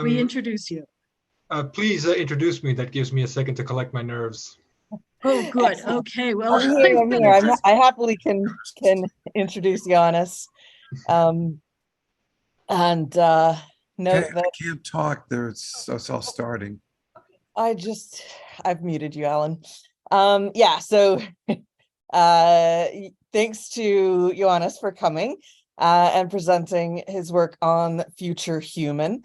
reintroduce you. Please introduce me. That gives me a second to collect my nerves. Oh, good. Excellent. Okay. Well, I'm here. I happily can introduce Giannis. And note that I can't talk. It's all starting. I've muted you, Alan. Yeah, so thanks to Giannis for coming and presenting his work on Future Human.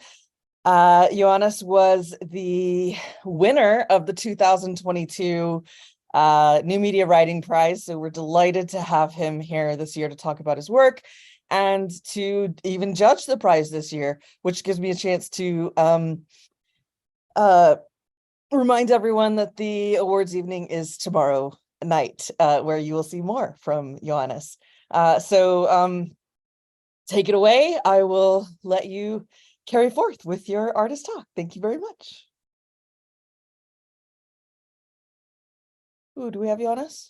Giannis was the winner of the 2022 New Media Writing Prize, so we're delighted to have him here this year to talk about his work and to even judge the prize this year, which gives me a chance to remind everyone that the awards evening is tomorrow night, where you will see more from Giannis. So take it away. I will let you carry forth with your artist talk. Thank you very much. Ooh, do we have Giannis?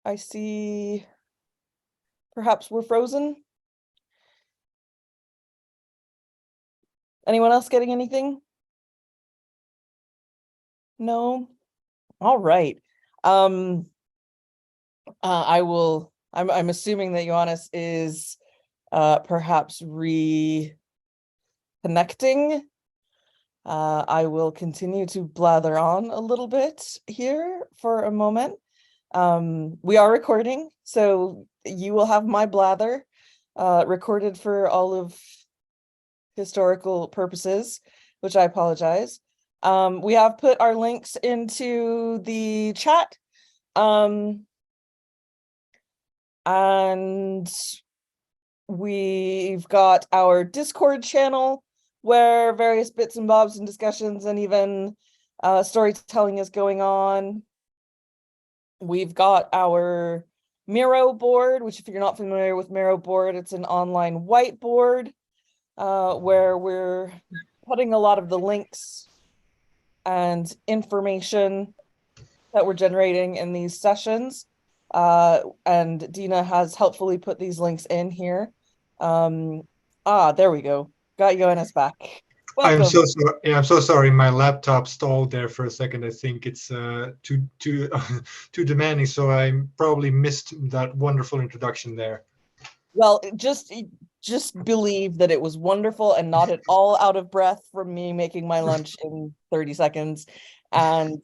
I see. Perhaps we're frozen. Anyone else getting anything? No. All right. I'm assuming that Giannis is perhaps reconnecting. I will continue to blather on a little bit here for a moment. We are recording, so you will have my blather recorded for all of historical purposes, which I apologize. We have put our links into the chat. And we've got our Discord channel where various bits and bobs and discussions and even storytelling is going on. We've got our Miro board, which if you're not familiar with Miro board, it's an online whiteboard where we're putting a lot of the links and information that we're generating in these sessions. And Deena has helpfully put these links in here. There we go. Got Johannes back. Welcome. I'm so sorry. Yeah, I'm so sorry. My laptop stalled there for a second. I think it's too demanding, so I probably missed that wonderful introduction there. Well, just believe that it was wonderful and not at all out of breath from me making my lunch in 30 seconds, and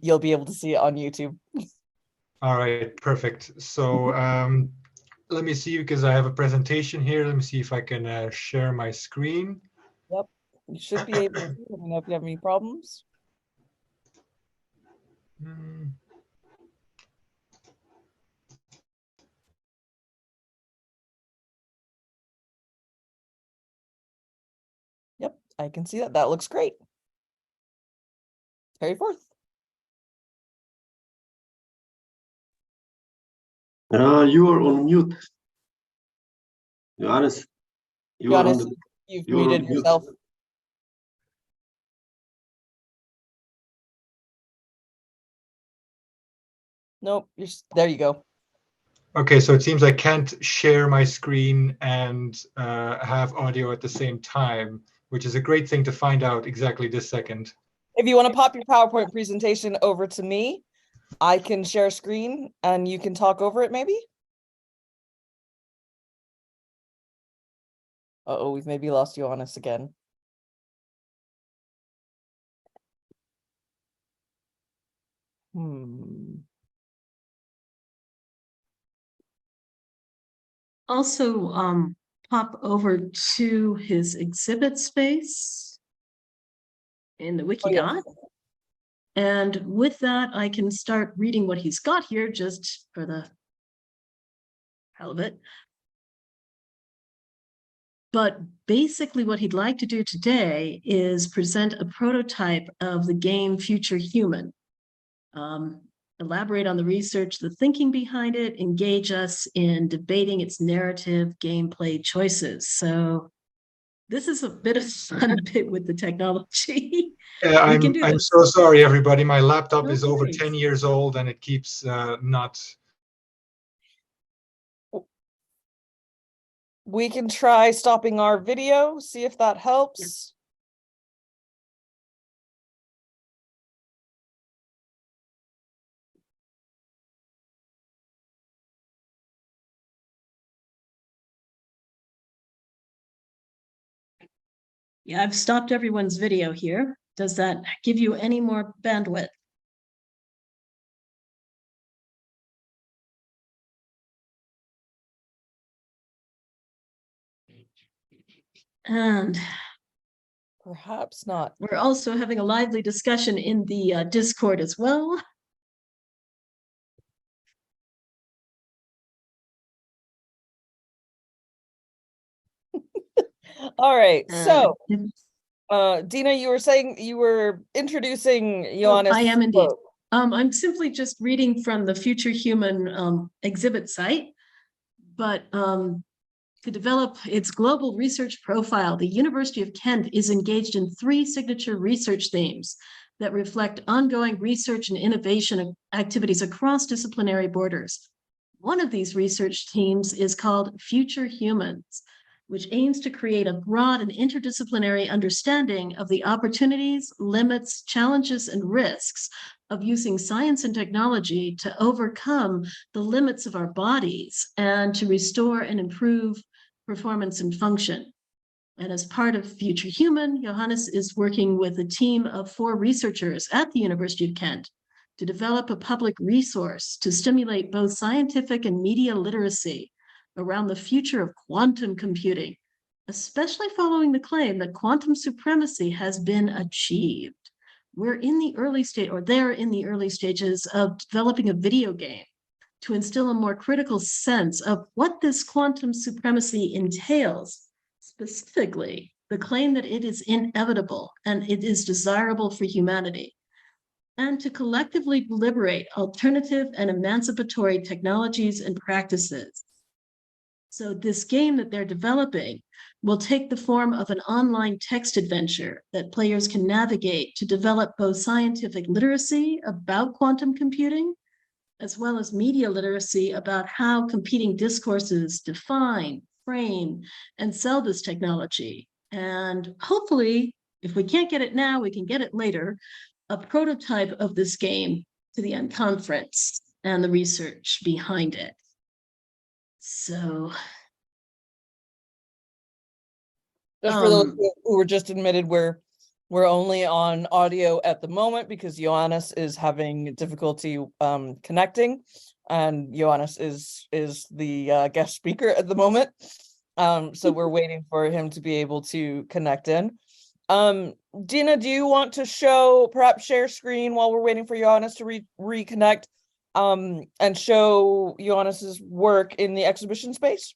you'll be able to see it on YouTube. All right, perfect. So let me see, because I have a presentation here. Let me see if I can share my screen. Yep, you should be able to. Let me know if you have any problems. Yep, I can see that. That looks great. Carry forth. You are on mute. Johannes, Johannes, you've muted yourself. Nope, there you go. Okay, so it seems I can't share my screen and have audio at the same time, which is a great thing to find out exactly this second. If you want to pop your PowerPoint presentation over to me, I can share screen and you can talk over it maybe? Uh-oh, we've maybe lost Johannes again. Also, pop over to his exhibit space in the Wikidot. Oh, yes. And with that, I can start reading what he's got here just for the hell of it. But basically what he'd like to do today is present a prototype of the game Future Human. Elaborate on the research, the thinking behind it, engage us in debating its narrative, gameplay choices. So this is a bit of a fun bit with the technology. I'm so sorry, everybody. My laptop is over 10 years old and it keeps not. We can try stopping our video, see if that helps. Yeah, I've stopped everyone's video here. Does that give you any more bandwidth? And Perhaps not. we're also having a lively discussion in the Discord as well. All right, so And Dina, you were saying you were introducing Johannes. I am indeed. quote. I'm simply just reading from the Future Human exhibit site, but to develop its global research profile, the University of Kent is engaged in 3 signature research themes that reflect ongoing research and innovation activities across disciplinary borders. One of these research teams is called Future Humans, which aims to create a broad and interdisciplinary understanding of the opportunities, limits, challenges, and risks of using science and technology to overcome the limits of our bodies and to restore and improve performance and function. And as part of Future Human, Johannes is working with a team of 4 researchers at the University of Kent to develop a public resource to stimulate both scientific and media literacy around the future of quantum computing, especially following the claim that quantum supremacy has been achieved. We're in the early stage, or they're in the early stages of developing a video game to instill a more critical sense of what this quantum supremacy entails, specifically the claim that it is inevitable and it is desirable for humanity, and to collectively liberate alternative and emancipatory technologies and practices. So this game that they're developing will take the form of an online text adventure that players can navigate to develop both scientific literacy about quantum computing, as well as media literacy about how competing discourses define, frame, and sell this technology. And hopefully, if we can't get it now, we can get it later, a prototype of this game to the Unconference and the research behind it. So, Just for those who were just admitted, we're only on audio at the moment because Johannes is having difficulty connecting, and Johannes is the guest speaker at the moment. So we're waiting for him to be able to connect in. Dina, do you want to perhaps share screen while we're waiting for Johannes to reconnect, and show Johannes's work in the exhibition space?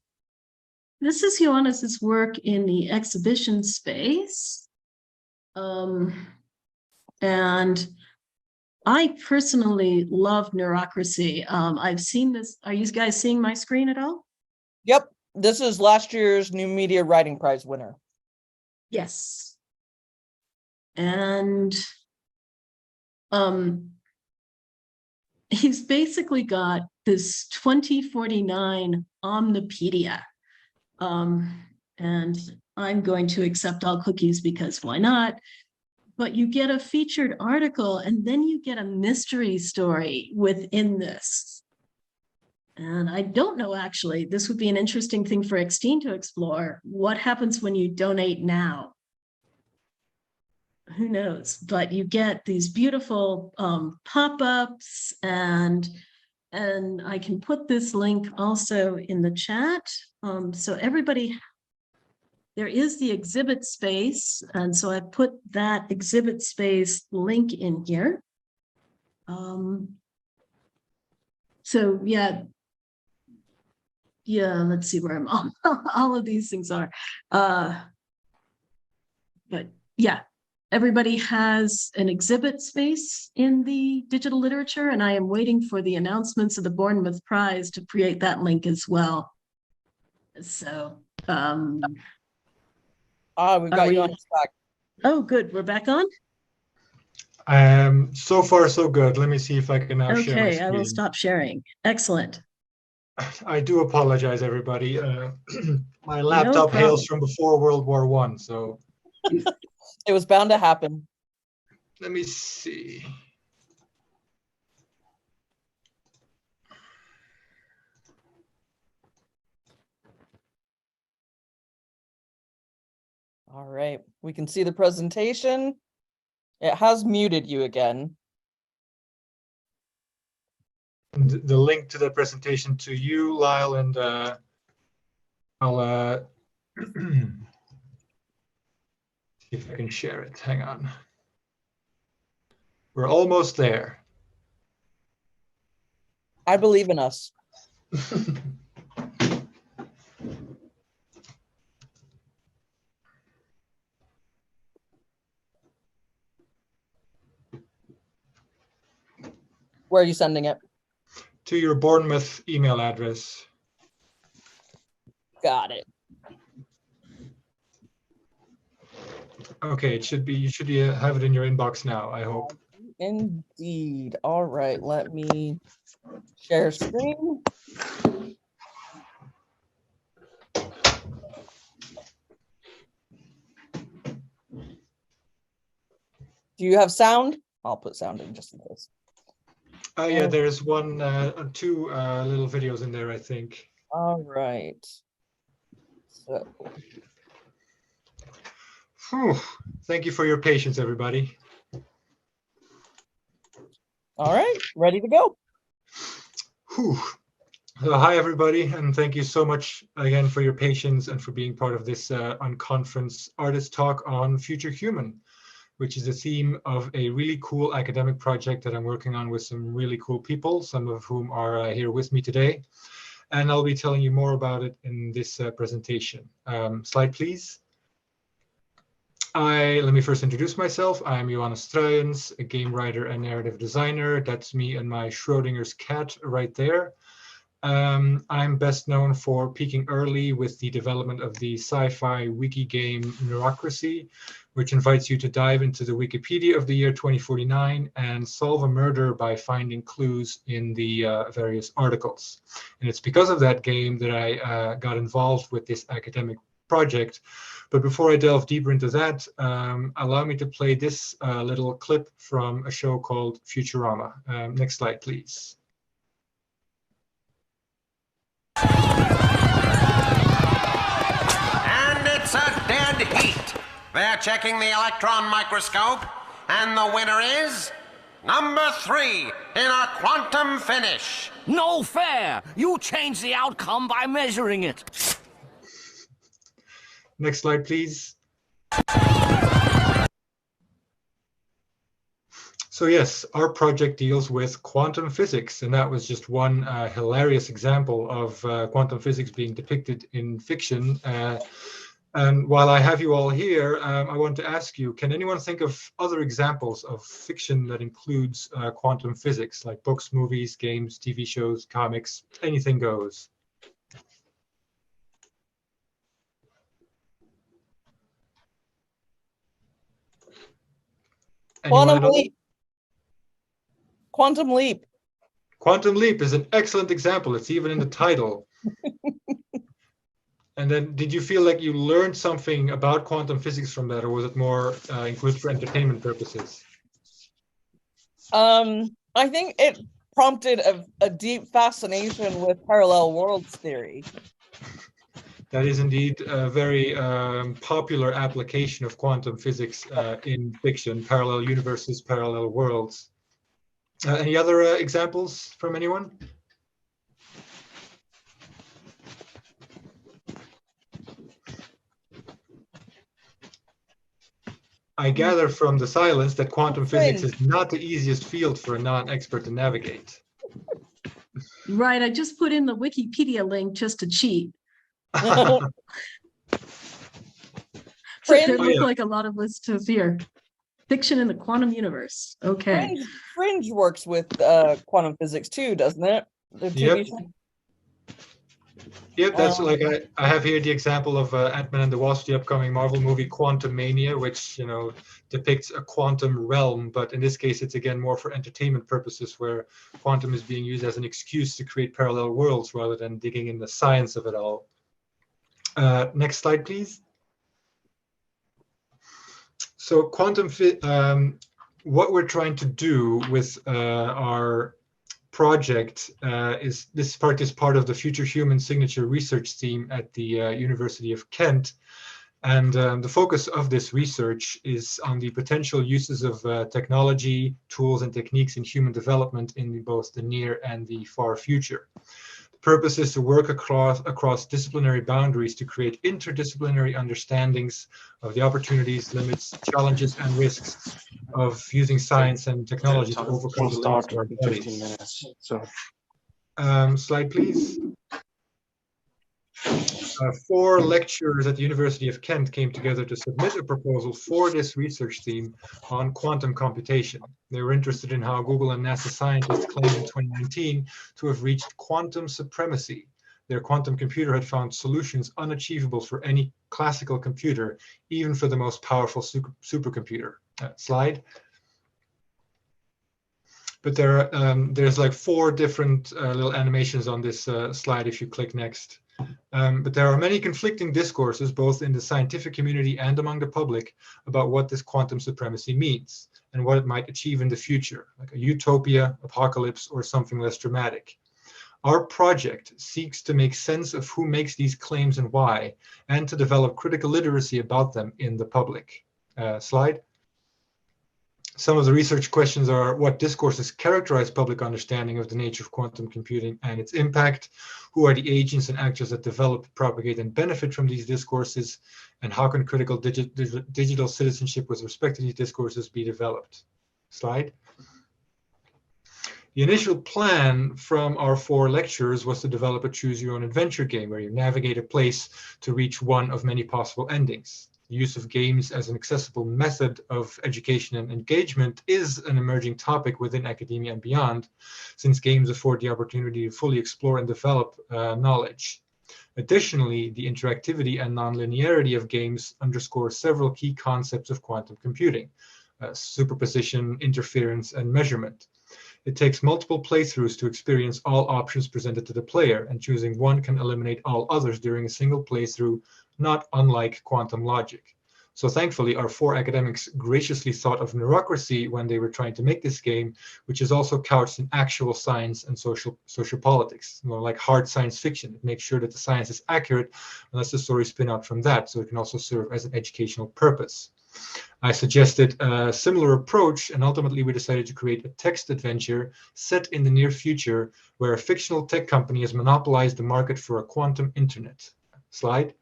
this is Johannes's work in the exhibition space. And I personally love neurocracy. I've seen this. Are you guys seeing my screen at all? Yep. This is last year's New Media Writing Prize winner. Yes. And he's basically got this 2049 Omnipedia. And I'm going to accept all cookies because why not? But you get a featured article and then you get a mystery story within this. And I don't know, actually, this would be an interesting thing for Xteen to explore. What happens when you donate now? Who knows? But you get these beautiful pop-ups, and I can put this link also in the chat. So everybody, there is the exhibit space, and so I put that exhibit space link in here. So yeah, let's see where I'm all of these things are. But yeah, everybody has an exhibit space in the digital literature, and I am waiting for the announcements of the Bournemouth Prize to create that link as well. So we've got you on back. Oh, good. We're back on? So far so good. Let me see if I can now share my Okay, I will screen. stop sharing. Excellent. I do apologize, everybody. My laptop problem. hails from before World War I, so It was bound to happen. let me see. All right, we can see the presentation. It has muted you again. And the link to the presentation to you, Lyle, and I'll see if I can share it. Hang on. We're almost there. I believe in us. Where are you sending it? To your Bournemouth email address. Got it. Okay, it should be. You should have it in your inbox now, I hope. Indeed. All right, let me share screen. Do you have sound? I'll put sound in just in case. Yeah, there's two little videos in there, I think. All right. So, Whew. Thank you for your patience, everybody. all right, ready to go. Whew. So, hi, everybody, and thank you so much again for your patience and for being part of this Unconference artist talk on Future Human, which is a theme of a really cool academic project that I'm working on with some really cool people, some of whom are here with me today. And I'll be telling you more about it in this presentation. Slide, please. Let me first introduce myself. I'm Johannes Struijens, a game writer and narrative designer. That's me and my Schrodinger's cat right there. I'm best known for peaking early with the development of the sci-fi wiki game Neurocracy, which invites you to dive into the Wikipedia of the year 2049 and solve a murder by finding clues in the various articles. And it's because of that game that I got involved with this academic project. But before I delve deeper into that, allow me to play this little clip from a show called Futurama. Next slide, please. And it's a dead heat. They're checking the electron microscope, and the winner is number 3 in a quantum finish. No fair! You change the outcome by measuring it. Next slide, please. So yes, our project deals with quantum physics, and that was just one hilarious example of quantum physics being depicted in fiction. And while I have you all here, I want to ask you, can anyone think of other examples of fiction that includes quantum physics, like books, movies, games, TV shows, comics, anything goes? Quantum Leap. Quantum Leap. Quantum Leap is an excellent example. It's even in the title. And then did you feel like you learned something about quantum physics from that, or was it more included for entertainment purposes? I think it prompted a deep fascination with parallel worlds theory. That is indeed a very popular application of quantum physics in fiction, parallel universes, parallel worlds. Any other examples from anyone? I gather from the silence that quantum physics is not the easiest field for a non-expert to navigate. Right, I just put in the Wikipedia link just to cheat. Fringe, There look like a lot of lists here. Fiction in the quantum universe. Okay. Fringe works with quantum physics too, doesn't it? The TV show? Yep, that's like I have here the example of Ant-Man and the Wasp, the upcoming Marvel movie Quantum Mania, which depicts a quantum realm, but in this case it's again more for entertainment purposes, where quantum is being used as an excuse to create parallel worlds rather than digging in the science of it all. Next slide, please. So quantum what we're trying to do with our project is this part is part of the Future Human Signature research team at the University of Kent, and the focus of this research is on the potential uses of technology, tools, and techniques in human development in both the near and the far future. The purpose is to work across disciplinary boundaries to create interdisciplinary understandings of the opportunities, limits, challenges, and risks of using science and technology to overcome the limits of our bodies. Slide, please. 4 lecturers at the University of Kent came together to submit a proposal for this research team on quantum computation. They were interested in how Google and NASA scientists claimed in 2019 to have reached quantum supremacy. Their quantum computer had found solutions unachievable for any classical computer, even for the most powerful supercomputer. Slide. But there's like 4 different little animations on this slide if you click next. But there are many conflicting discourses, both in the scientific community and among the public, about what this quantum supremacy means and what it might achieve in the future, like a utopia, apocalypse, or something less dramatic. Our project seeks to make sense of who makes these claims and why, and to develop critical literacy about them in the public. Slide. Some of the research questions are: what discourses characterize public understanding of the nature of quantum computing and its impact? Who are the agents and actors that develop, propagate, and benefit from these discourses? And how can critical digital citizenship with respect to these discourses be developed? Slide. The initial plan from our 4 lecturers was to develop a choose-your-own-adventure game where you navigate a place to reach one of many possible endings. The use of games as an accessible method of education and engagement is an emerging topic within academia and beyond, since games afford the opportunity to fully explore and develop knowledge. Additionally, the interactivity and nonlinearity of games underscore several key concepts of quantum computing: superposition, interference, and measurement. It takes multiple playthroughs to experience all options presented to the player, and choosing one can eliminate all others during a single playthrough, not unlike quantum logic. So thankfully, our 4 academics graciously thought of neurocracy when they were trying to make this game, which is also couched in actual science and social politics, like hard science fiction. It makes sure that the science is accurate, unless the stories spin out from that, so it can also serve as an educational purpose. I suggested a similar approach, and ultimately we decided to create a text adventure set in the near future where a fictional tech company has monopolized the market for a quantum internet. Slide.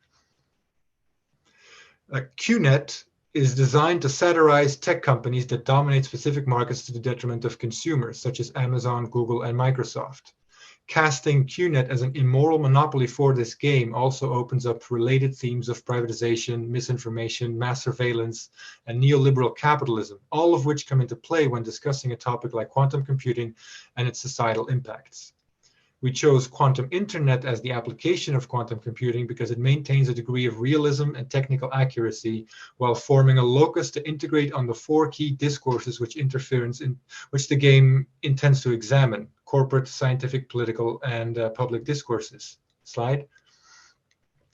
QNet is designed to satirize tech companies that dominate specific markets to the detriment of consumers, such as Amazon, Google, and Microsoft. Casting QNet as an immoral monopoly for this game also opens up related themes of privatization, misinformation, mass surveillance, and neoliberal capitalism, all of which come into play when discussing a topic like quantum computing and its societal impacts. We chose quantum internet as the application of quantum computing because it maintains a degree of realism and technical accuracy while forming a locus to integrate on the 4 key discourses which the game intends to examine: corporate, scientific, political, and public discourses. Slide.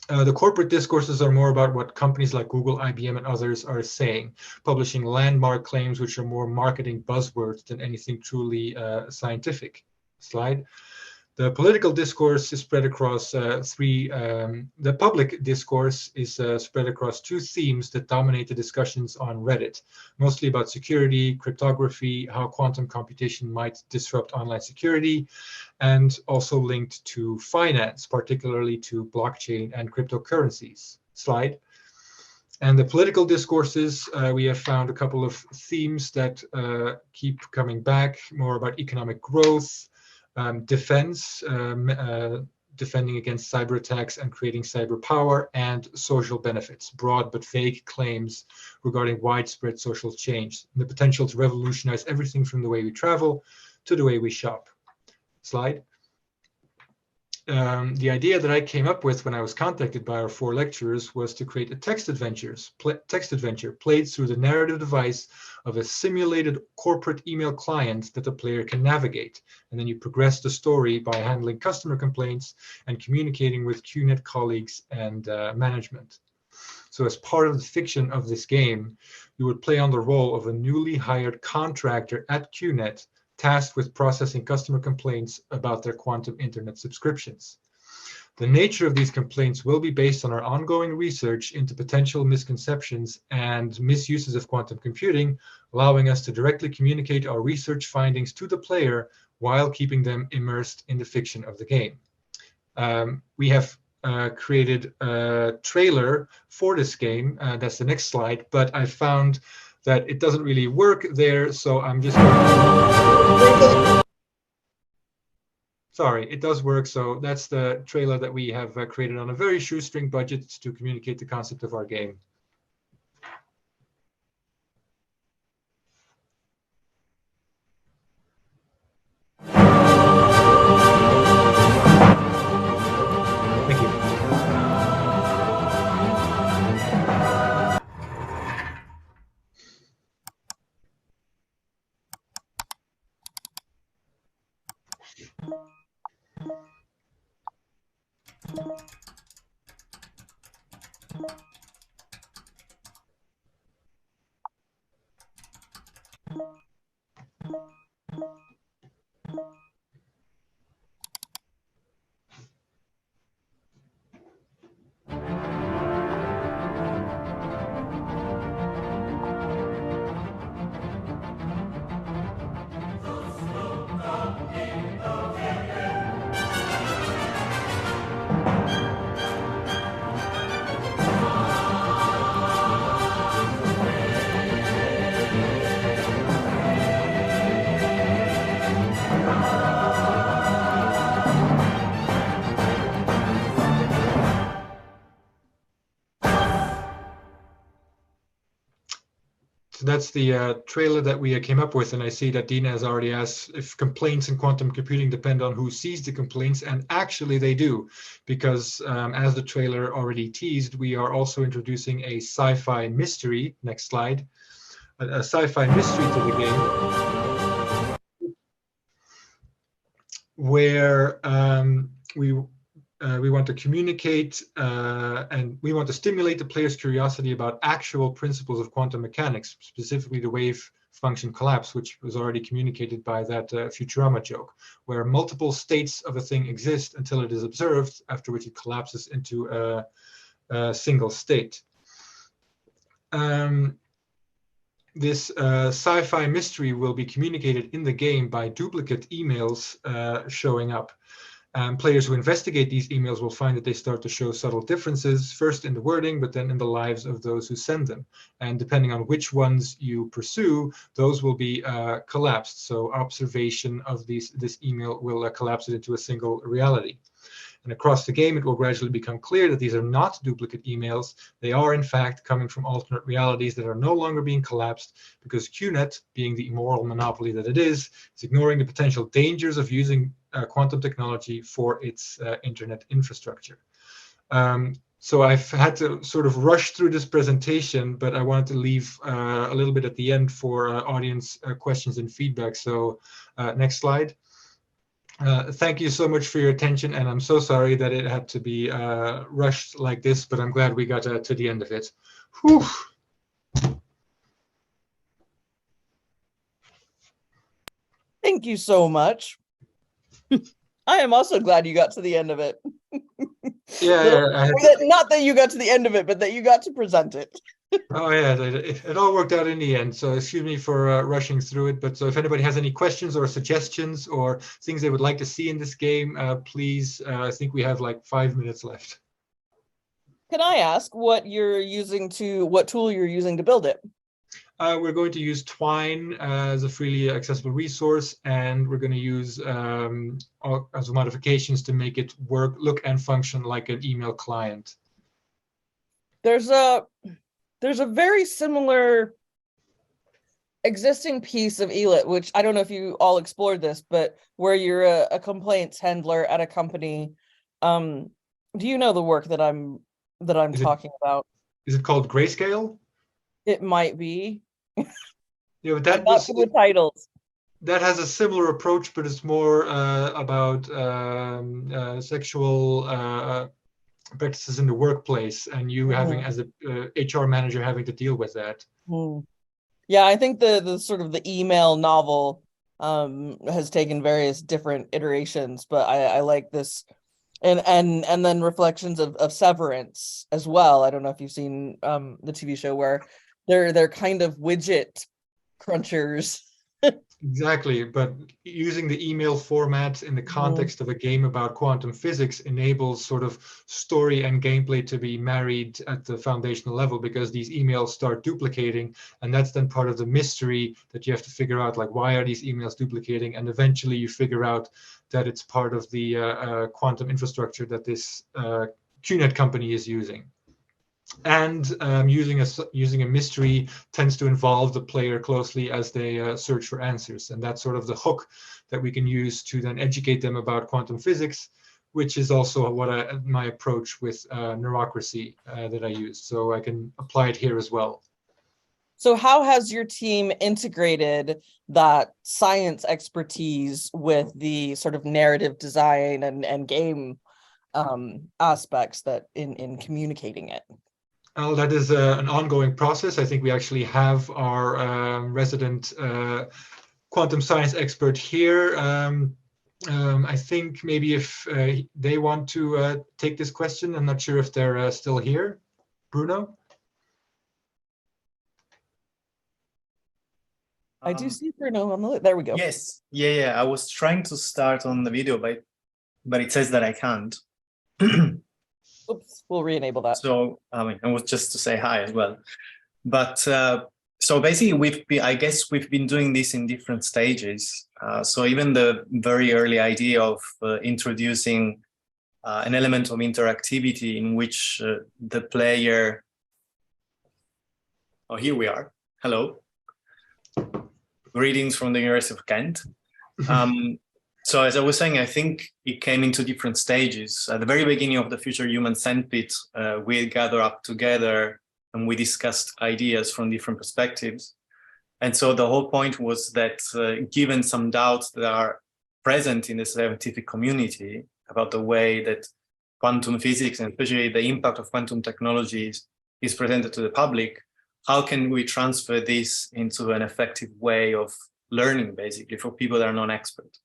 The corporate discourses are more about what companies like Google, IBM, and others are saying, publishing landmark claims which are more marketing buzzwords than anything truly scientific. Slide. The political discourse is spread across the public discourse is spread across 2 themes that dominate the discussions on Reddit, mostly about security, cryptography, how quantum computation might disrupt online security, and also linked to finance, particularly to blockchain and cryptocurrencies. Slide. And the political discourses, we have found a couple of themes that keep coming back, more about economic growth, defense, defending against cyber attacks and creating cyber power, and social benefits, broad but vague claims regarding widespread social change, and the potential to revolutionize everything from the way we travel to the way we shop. Slide. the idea that I came up with when I was contacted by our 4 lecturers was to create a text adventure played through the narrative device of a simulated corporate email client that the player can navigate. And then you progress the story by handling customer complaints and communicating with QNet colleagues and management. So as part of the fiction of this game, you would play on the role of a newly hired contractor at QNet tasked with processing customer complaints about their quantum internet subscriptions. The nature of these complaints will be based on our ongoing research into potential misconceptions and misuses of quantum computing, allowing us to directly communicate our research findings to the player while keeping them immersed in the fiction of the game. We have created a trailer for this game. That's the next slide, but I found that it doesn't really work there, so I'm just going to... Sorry, it does work. So that's the trailer that we have created on a very shoestring budget to communicate the concept of our game. Thank you. So that's the trailer that we came up with, and I see that Deena has already asked if complaints in quantum computing depend on who sees the complaints, and actually they do, because as the trailer already teased, we are also introducing a sci-fi mystery, next slide, a sci-fi mystery to the game, where we want to communicate and we want to stimulate the player's curiosity about actual principles of quantum mechanics, specifically the wave function collapse, which was already communicated by that Futurama joke, where multiple states of a thing exist until it is observed, after which it collapses into a single state. This sci-fi mystery will be communicated in the game by duplicate emails showing up. Players who investigate these emails will find that they start to show subtle differences, first in the wording, but then in the lives of those who send them. And depending on which ones you pursue, those will be collapsed. So observation of this email will collapse it into a single reality. And across the game, it will gradually become clear that these are not duplicate emails. They are, in fact, coming from alternate realities that are no longer being collapsed because QNet, being the immoral monopoly that it is ignoring the potential dangers of using quantum technology for its internet infrastructure. So I've had to sort of rush through this presentation, but I wanted to leave a little bit at the end for audience questions and feedback. So next slide. Thank you so much for your attention, and I'm so sorry that it had to be rushed like this, but I'm glad we got to the end of it. Whew. Thank you so much. I am also glad you got to the end of it. Not that you got to the end of it, but that you got to present it. Oh yeah, it all worked out in the end. So excuse me for rushing through it. But so if anybody has any questions or suggestions or things they would like to see in this game, please. I think we have like 5 minutes left. Can I ask what tool you're using to build it? We're going to use Twine as a freely accessible resource, and we're going to use all kinds of modifications to make it work, look, and function like an email client. There's a very similar existing piece of ELIT, which I don't know if you all explored this, but where you're a complaints handler at a company Do you know the work that I'm Is it- talking about? Is it called Grayscale? It might be. Yeah, but I'm not good with titles. that has a similar approach, but it's more about sexual practices in the workplace, and you having as a HR manager having to deal with that. Yeah, I think the sort of the email novel has taken various different iterations, but I like this, and then reflections of Severance as well. I don't know if you've seen the TV show where they're kind of widget crunchers. Exactly, but using the email format in the context of a game about quantum physics enables sort of story and gameplay to be married at the foundational level, because these emails start duplicating, and that's then part of the mystery that you have to figure out, like, why are these emails duplicating? And eventually you figure out that it's part of the quantum infrastructure that this QNet company is using. And using a mystery tends to involve the player closely as they search for answers, and that's sort of the hook that we can use to then educate them about quantum physics, which is also what my approach with neurocracy that I use. So I can apply it here as well. So how has your team integrated that science expertise with the sort of narrative design and game aspects that in communicating it? Well, that is an ongoing process. I think we actually have our resident quantum science expert here. I think maybe if they want to take this question, I'm not sure if they're still here. Bruno? I do see Bruno on the, there we go. Yes, yeah. I was trying to start on the video, but it says that I can't. Oops, we'll re-enable that. So, I mean, it was just to say hi as well. But so basically, I guess we've been doing this in different stages. So even the very early idea of introducing an element of interactivity in which the player. Oh, here we are. Hello. Greetings from the University of Kent. So as I was saying, I think it came into different stages. At the very beginning of the Future Human Centipede, we gathered up together and we discussed ideas from different perspectives. And so the whole point was that given some doubts that are present in the scientific community about the way that quantum physics and especially the impact of quantum technologies is presented to the public, how can we transfer this into an effective way of learning, basically, for people that are non-expert?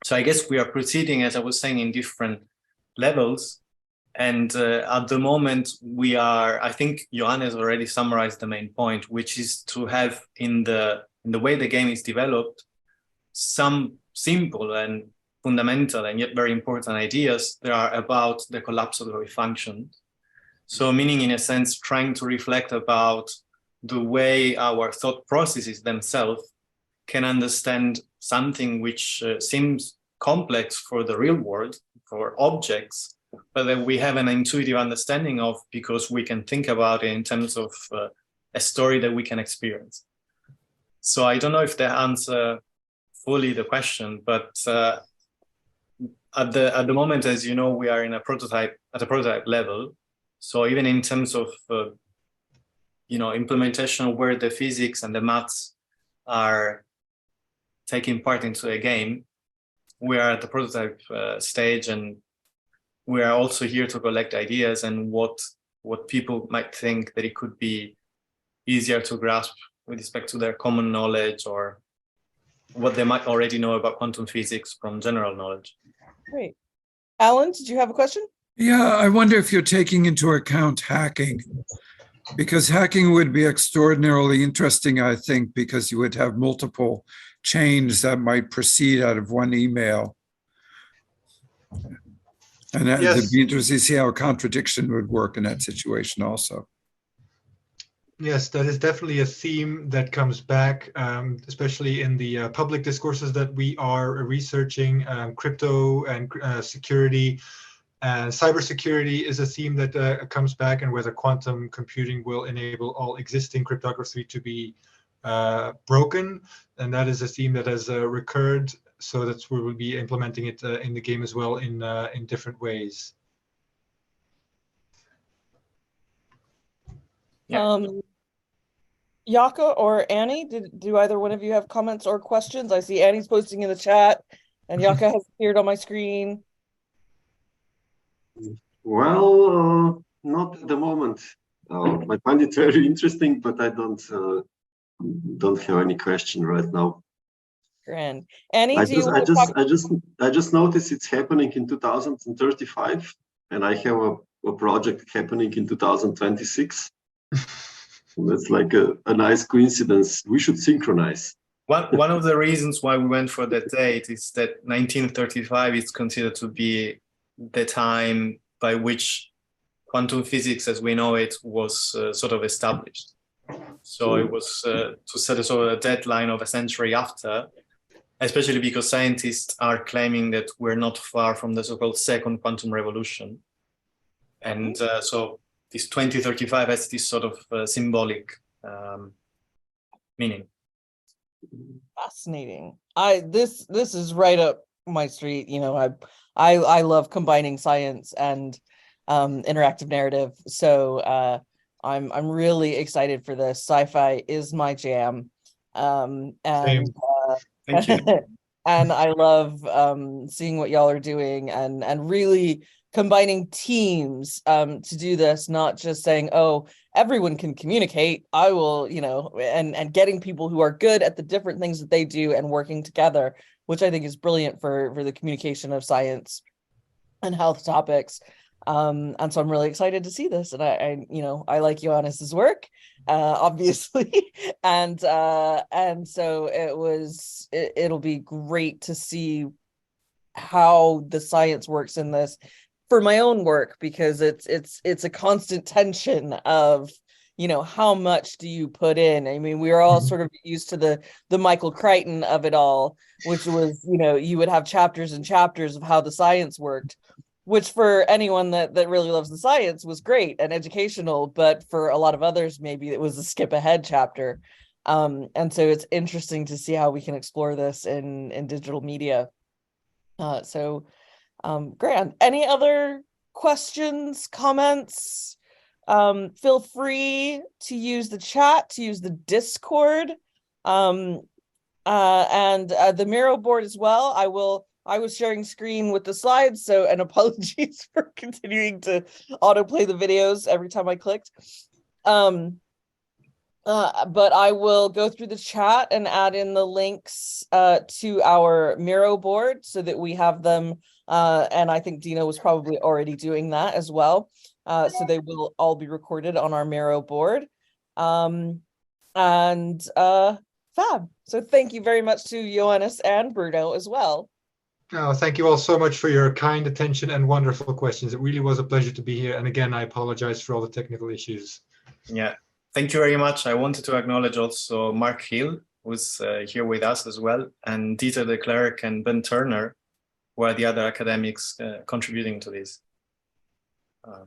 So I guess we are proceeding, as I was saying, in different levels. And at the moment, we are, I think Johannes already summarized the main point, which is to have in the way the game is developed, some simple and fundamental and yet very important ideas that are about the collapsatory function. So meaning, in a sense, trying to reflect about the way our thought processes themselves can understand something which seems complex for the real world, for objects, but that we have an intuitive understanding of because we can think about it in terms of a story that we can experience. So I don't know if that answers fully the question, but at the moment, as you know, we are in a prototype level. So even in terms of implementation where the physics and the maths are taking part into a game, we are at the prototype stage, and we are also here to collect ideas and what people might think that it could be easier to grasp with respect to their common knowledge or what they might already know about quantum physics from general knowledge. Great. Alan, did you have a question? Yeah, I wonder if you're taking into account hacking, because hacking would be extraordinarily interesting, I think, because you would have multiple chains that might proceed out of one email. And it'd be interesting to see how a contradiction would work in that situation also. Yes, that is definitely a theme that comes back, especially in the public discourses that we are researching. Crypto and security. Cybersecurity is a theme that comes back, and whether quantum computing will enable all existing cryptography to be broken. And that is a theme that has recurred So that's where we'll be implementing it in the game as well in different ways. Yeah. Yaka or Annie, do either one of you have comments or questions? I see Annie's posting in the chat, and Yaka has appeared on my screen. Well, not at the moment. I find it very interesting, but I don't have any question right now. Grand. Annie, I do you just, I want to just, talk? I just noticed it's happening in 2035, and I have a project happening in 2026. That's like a nice coincidence. We should synchronize. One of the reasons why we went for that date is that 1935 is considered to be the time by which quantum physics as we know it was sort of established. So it was to set a sort of a deadline of a century after, especially because scientists are claiming that we're not far from the so-called second quantum revolution. And so this 2035 has this sort of symbolic meaning. Fascinating. This is right up my street. You know, I love combining science and interactive narrative. So I'm really excited for this. Sci-fi is my jam. And Thank you. and I love seeing what y'all are doing and really combining teams to do this, not just saying, oh, everyone can communicate. I will, you know, and getting people who are good at the different things that they do and working together, which I think is brilliant for the communication of science and health topics. And so I'm really excited to see this. And I you know, I like Johannes's work, obviously. And so it'll be great to see how the science works in this for my own work, because it's a constant tension of, you know, how much do you put in? I mean, we are all sort of used to the Michael Crichton of it all, which was, you know, you would have chapters and chapters of how the science worked, which for anyone that really loves the science was great and educational, but for a lot of others, maybe it was a skip ahead chapter. And so it's interesting to see how we can explore this in digital media. Grand. Any other questions, comments? Feel free to use the chat, to use the Discord, and the Miro board as well. I was sharing screen with the slides, so and apologies for continuing to autoplay the videos every time I clicked. But I will go through the chat and add in the links to our Miro board so that we have them. And I think Dina was probably already doing that as well. So they will all be recorded on our Miro board. Fab. So thank you very much to Johannes and Bruno as well. Oh, thank you all so much for your kind attention and wonderful questions. It really was a pleasure to be here. And again, I apologize for all the technical issues. Yeah, thank you very much. I wanted to acknowledge also Mark Hill, who's here with us as well, and Dieter de Klerk and Ben Turner, who are the other academics contributing to this.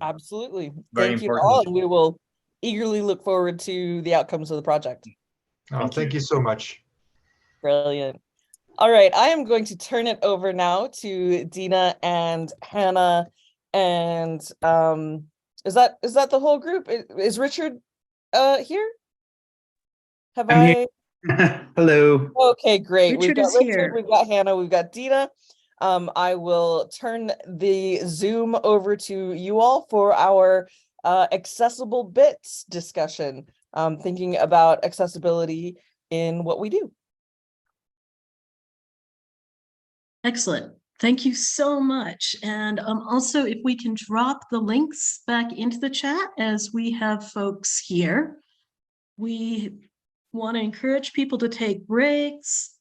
Absolutely. Very Thank you important. all, and we will eagerly look forward to the outcomes of the project. Oh, thank you so much. Brilliant. All right, I am going to turn it over now to Dina and Hannah. And is that the whole group? Is Richard here? Have I? Hello. Okay, great. We've Richard got is Richard, here. we've got Hannah, we've got Dina. I will turn the Zoom over to you all for our accessible bits discussion, thinking about accessibility in what we do. Excellent. Thank you so much. And also, if we can drop the links back into the chat as we have folks here. We want to encourage people to take breaks,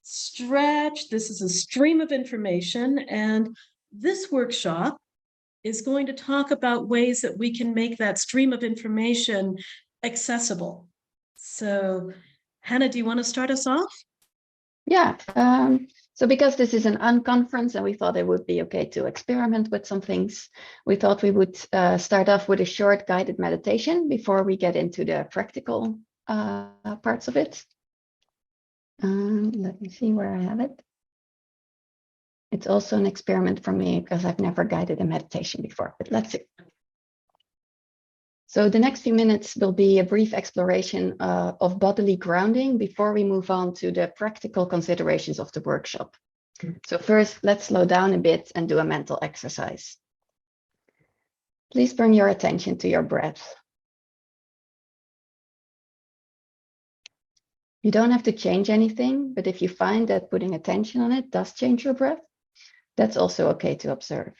stretch. This is a stream of information, and this workshop is going to talk about ways that we can make that stream of information accessible. So, Hannah, do you want to start us off? Yeah. So because this is an unconference and we thought it would be okay to experiment with some things, we thought we would start off with a short guided meditation before we get into the practical parts of it. Let me see where I have it. It's also an experiment for me because I've never guided a meditation before, but let's see. So the next few minutes will be a brief exploration of bodily grounding before we move on to the practical considerations of the workshop. So first, let's slow down a bit and do a mental exercise. Please bring your attention to your breath. You don't have to change anything, but if you find that putting attention on it does change your breath, that's also okay to observe.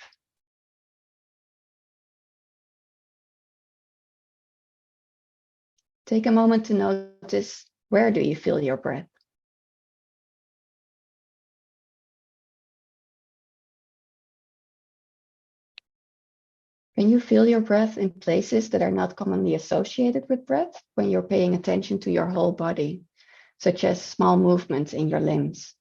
Take a moment to notice, where do you feel your breath? Can you feel your breath in places that are not commonly associated with breath when you're paying attention to your whole body, such as small movements in your limbs?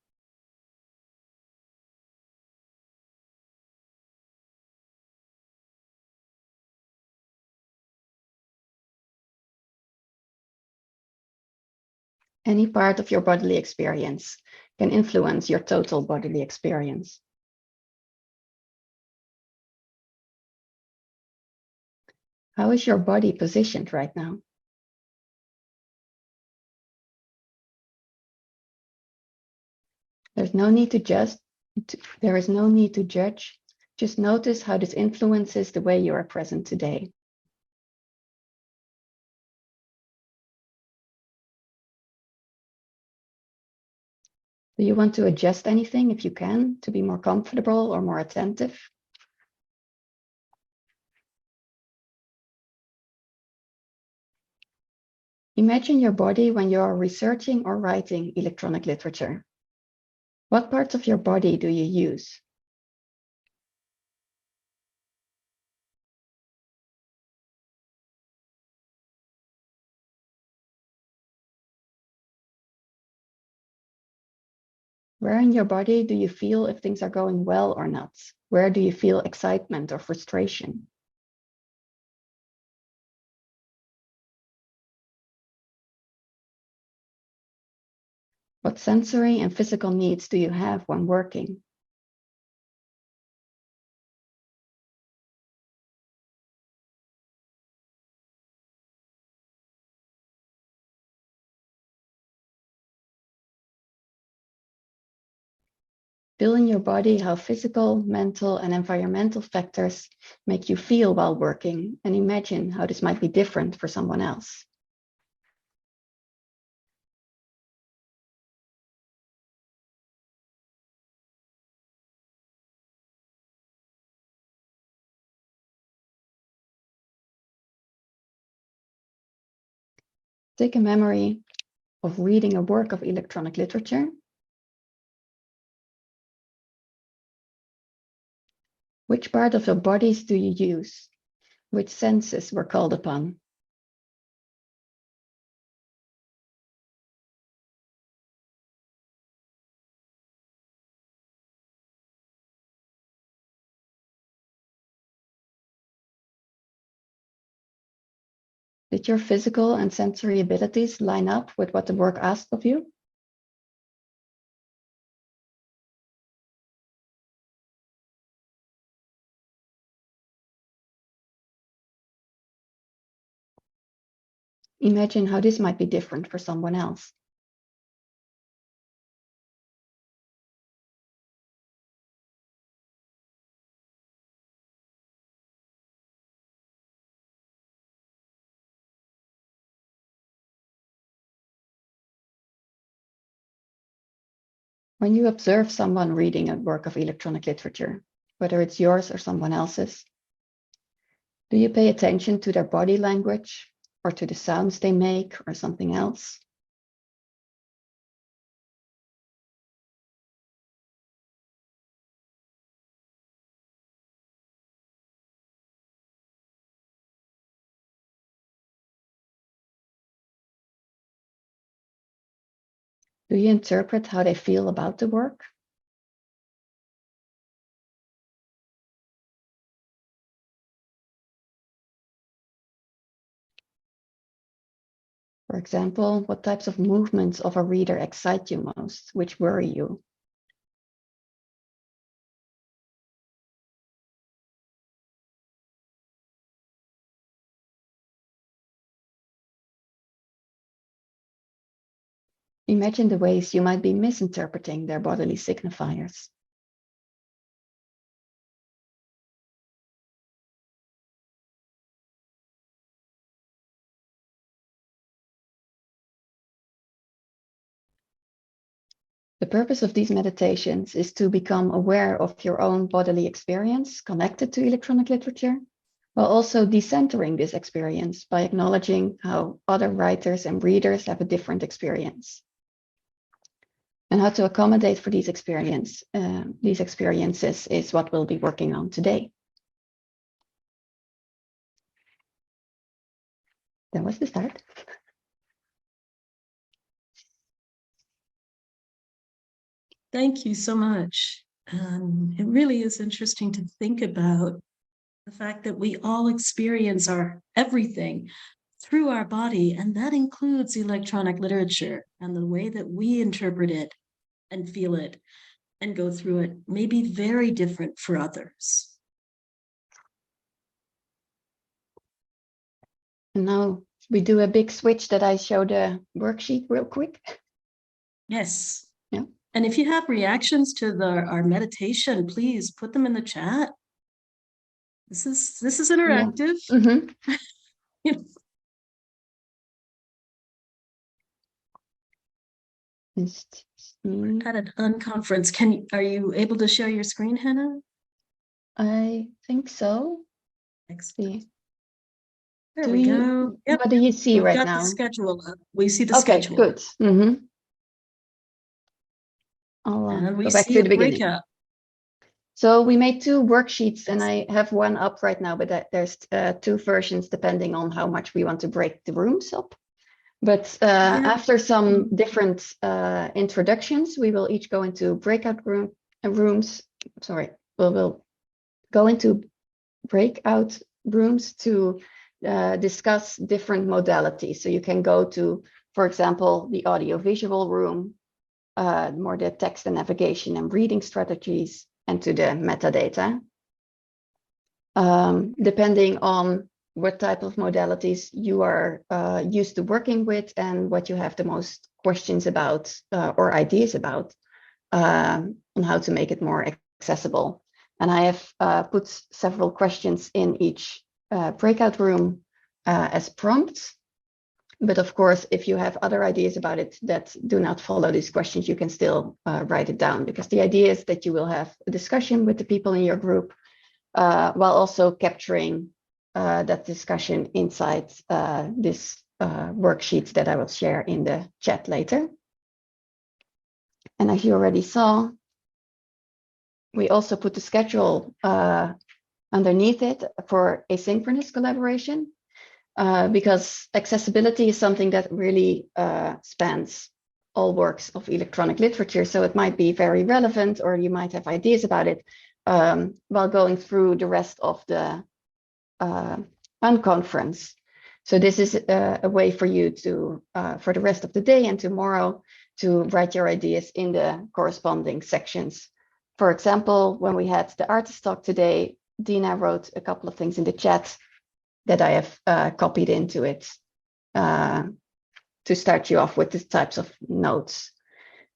Any part of your bodily experience can influence your total bodily experience. How is your body positioned right now? There is no need to judge. Just notice how this influences the way you are present today. Do you want to adjust anything if you can to be more comfortable or more attentive? Imagine your body when you are researching or writing electronic literature. What parts of your body do you use? Where in your body do you feel if things are going well or not? Where do you feel excitement or frustration? What sensory and physical needs do you have when working? Feel in your body how physical, mental, and environmental factors make you feel while working, and imagine how this might be different for someone else. Take a memory of reading a work of electronic literature. Which part of your bodies do you use? Which senses were called upon? Did your physical and sensory abilities line up with what the work asked of you? Imagine how this might be different for someone else. When you observe someone reading a work of electronic literature, whether it's yours or someone else's, do you pay attention to their body language or to the sounds they make or something else? Do you interpret how they feel about the work? For example, what types of movements of a reader excite you most? Which worry you? imagine the ways you might be misinterpreting their bodily signifiers. The purpose of these meditations is to become aware of your own bodily experience connected to electronic literature, while also decentering this experience by acknowledging how other writers and readers have a different experience. And how to accommodate for these experiences is what we'll be working on today. That was the start. Thank you so much. It really is interesting to think about the fact that we all experience our everything through our body, and that includes electronic literature, and the way that we interpret it and feel it and go through it may be very different for others. And now we do a big switch that I show the worksheet real quick. Yes. Yeah. And if you have reactions to our meditation, please put them in the chat. This is interactive. Yeah. Mm-hmm. At an unconference, are you able to share your screen, Hannah? I think so. Excellent. See. There we go. Yep. What do you see We've right got now? the schedule up. We see the Okay, schedule. good. Mm-hmm. I'll And we go back see to a the beginning. breakout. So we made 2 worksheets, and I have one up right now, but there's 2 versions depending on how much we want to break the rooms up. But after some different introductions, we will each go into breakout rooms. Sorry, we'll go into breakout rooms to discuss different modalities. So you can go to, for example, the audiovisual room, more the text and navigation and reading strategies, and to the metadata. Depending on what type of modalities you are used to working with and what you have the most questions about or ideas about on how to make it more accessible. And I have put several questions in each breakout room as prompts. But of course, if you have other ideas about it that do not follow these questions, you can still write it down, because the idea is that you will have a discussion with the people in your group while also capturing that discussion inside this worksheet that I will share in the chat later. And as you already saw, we also put the schedule underneath it for asynchronous collaboration, because accessibility is something that really spans all works of electronic literature. So it might be very relevant, or you might have ideas about it while going through the rest of the unconference. So this is a way for you to, for the rest of the day and tomorrow, to write your ideas in the corresponding sections. For example, when we had the artist talk today, Dina wrote a couple of things in the chat that I have copied into it to start you off with these types of notes.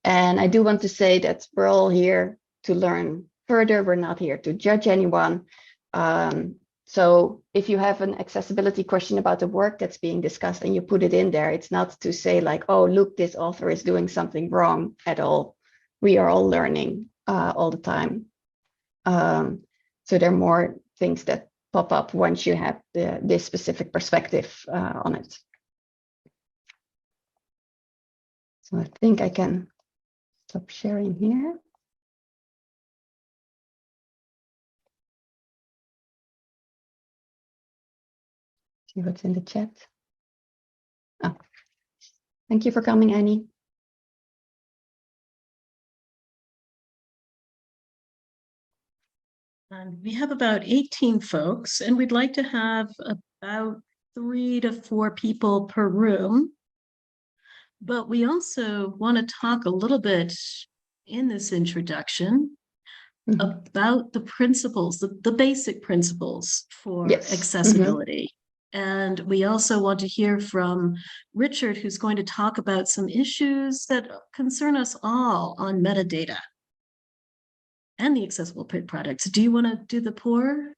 And I do want to say that we're all here to learn further. We're not here to judge anyone. So if you have an accessibility question about the work that's being discussed and you put it in there, it's not to say like, oh, look, this author is doing something wrong at all. We are all learning all the time. So there are more things that pop up once you have this specific perspective on it. So I think I can stop sharing here. See what's in the chat. Oh, thank you for coming, Annie. And we have about 18 folks, and we'd like to have about 3 to 4 people per room. But we also want to talk a little bit in this introduction about the principles, the basic principles for accessibility. And we also want to hear from Richard, who's going to talk about some issues that concern us all on metadata and the accessible print products. Do you want to do the pour,